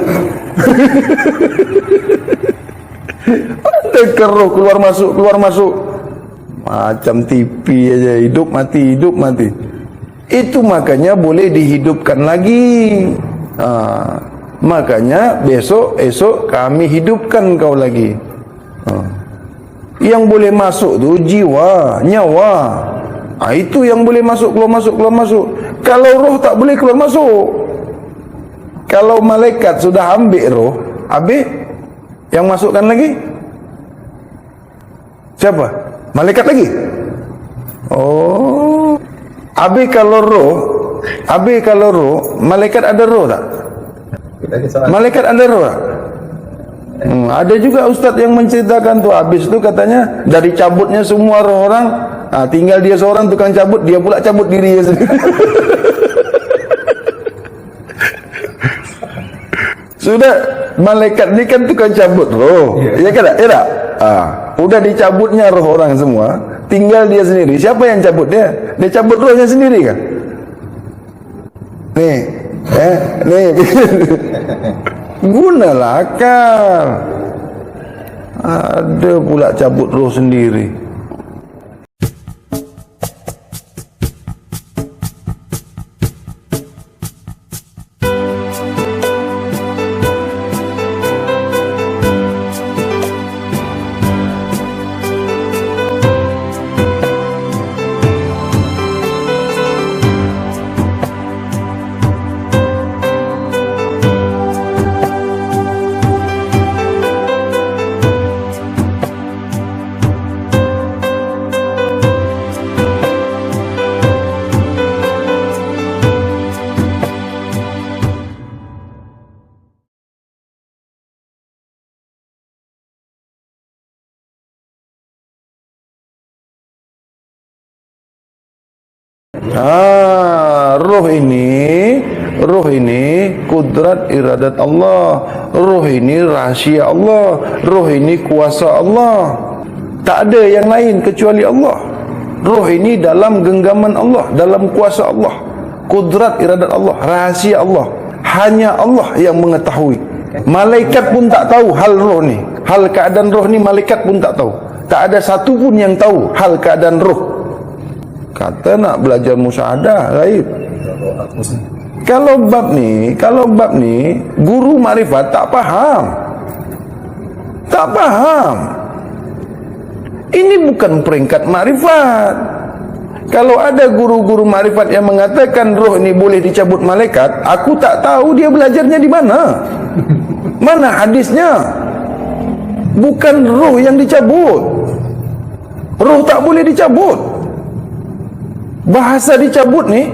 Ada roh keluar masuk. Macam TV aja, hidup mati. Itu makanya boleh dihidupkan lagi. Makanya esok kami hidupkan kau lagi. Yang boleh masuk tu jiwa, nyawa. Itu yang boleh masuk, keluar masuk. Kalau roh tak boleh keluar masuk. Kalau malaikat sudah ambil roh, habis yang masukkan lagi siapa? Malaikat lagi. Oh, habis kalau roh, malaikat ada roh tak? Malaikat ada roh tak? Ada juga ustaz yang menceritakan tu, habis tu katanya dari cabutnya semua roh orang, tinggal dia seorang tukang cabut, dia pula cabut diri dia sendiri. Sudah, malaikat ni kan tukang cabut roh, ya kan tak? Ya tak? Udah dicabutnya roh orang semua, tinggal dia sendiri. Siapa yang cabut dia? Dia cabut rohnya sendiri kan? Nih, gunalah akal. Ada pula cabut roh sendiri. Roh ini kudrat iradat Allah. Roh ini rahsia Allah. Roh ini kuasa Allah. Tak ada yang lain kecuali Allah. Roh ini dalam genggaman Allah, dalam kuasa Allah. Kudrat iradat Allah, rahsia Allah. Hanya Allah yang mengetahui. Malaikat pun tak tahu hal roh ni. Hal keadaan roh ni malaikat pun tak tahu. Tak ada satu pun yang tahu hal keadaan roh. Kata nak belajar musyahadah gaib. Kalau bab ni guru makrifat tak faham. Ini bukan peringkat makrifat. Kalau ada guru-guru makrifat yang mengatakan roh ni boleh dicabut malaikat, aku tak tahu dia belajarnya di mana. Mana hadisnya? Bukan roh yang dicabut. Roh tak boleh dicabut. Bahasa dicabut ni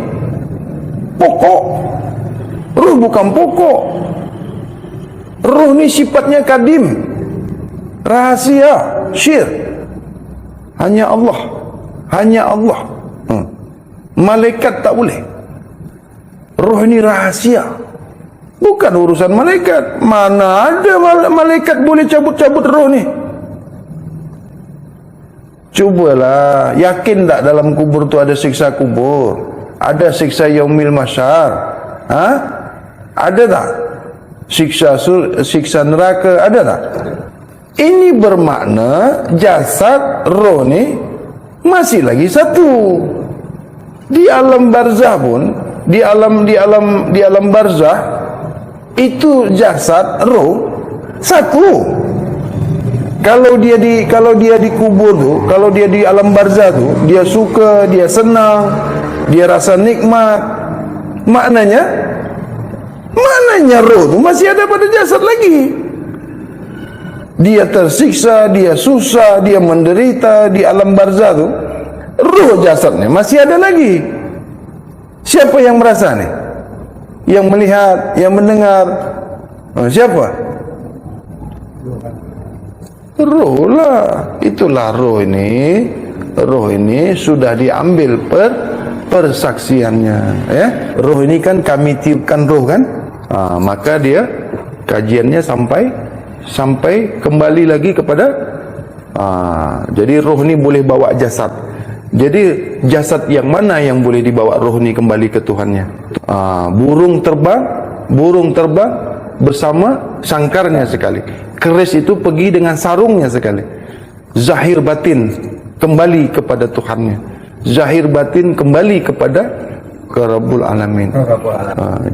pokok. Roh bukan pokok. Roh ni sifatnya kadim, rahasia, syir. Hanya Allah. Malaikat tak boleh. Roh ni rahasia, bukan urusan malaikat. Mana ada malaikat boleh cabut-cabut roh ni? Cubalah, yakin tak dalam kubur tu ada siksa kubur? Ada siksa yaumil mahsyar? Ada tak? Siksa neraka ada tak? Ini bermakna jasad roh ni masih lagi satu. Di alam barzah pun, di alam barzah itu jasad roh satu. Kalau dia dikubur tu, kalau dia di alam barzah tu, dia suka, dia senang, dia rasa nikmat, maknanya roh tu masih ada pada jasad lagi. Dia tersiksa, dia susah, dia menderita di alam barzah tu, roh jasadnya masih ada lagi. Siapa yang merasa ni? Yang melihat, yang mendengar. Siapa? Roh lah. Itulah roh ini. Roh ini sudah diambil persaksiannya, ya. Roh ini kan kami tiupkan roh kan, maka dia kajiannya sampai kembali lagi kepada, jadi roh ini boleh bawa jasad. Jadi jasad yang mana yang boleh dibawa roh ini kembali ke Tuhannya? Burung terbang bersama sangkarnya sekali. Keris itu pergi dengan sarungnya sekali. Zahir batin kembali kepada Tuhannya. Zahir batin kembali kepada Rabbul Alamin.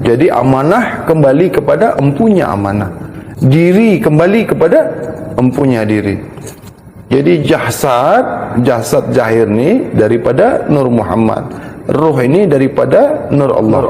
Jadi amanah kembali kepada empunya amanah. Diri kembali kepada empunya diri. Jadi jasad zahir ni daripada Nur Muhammad. Roh ini daripada Nur Allah.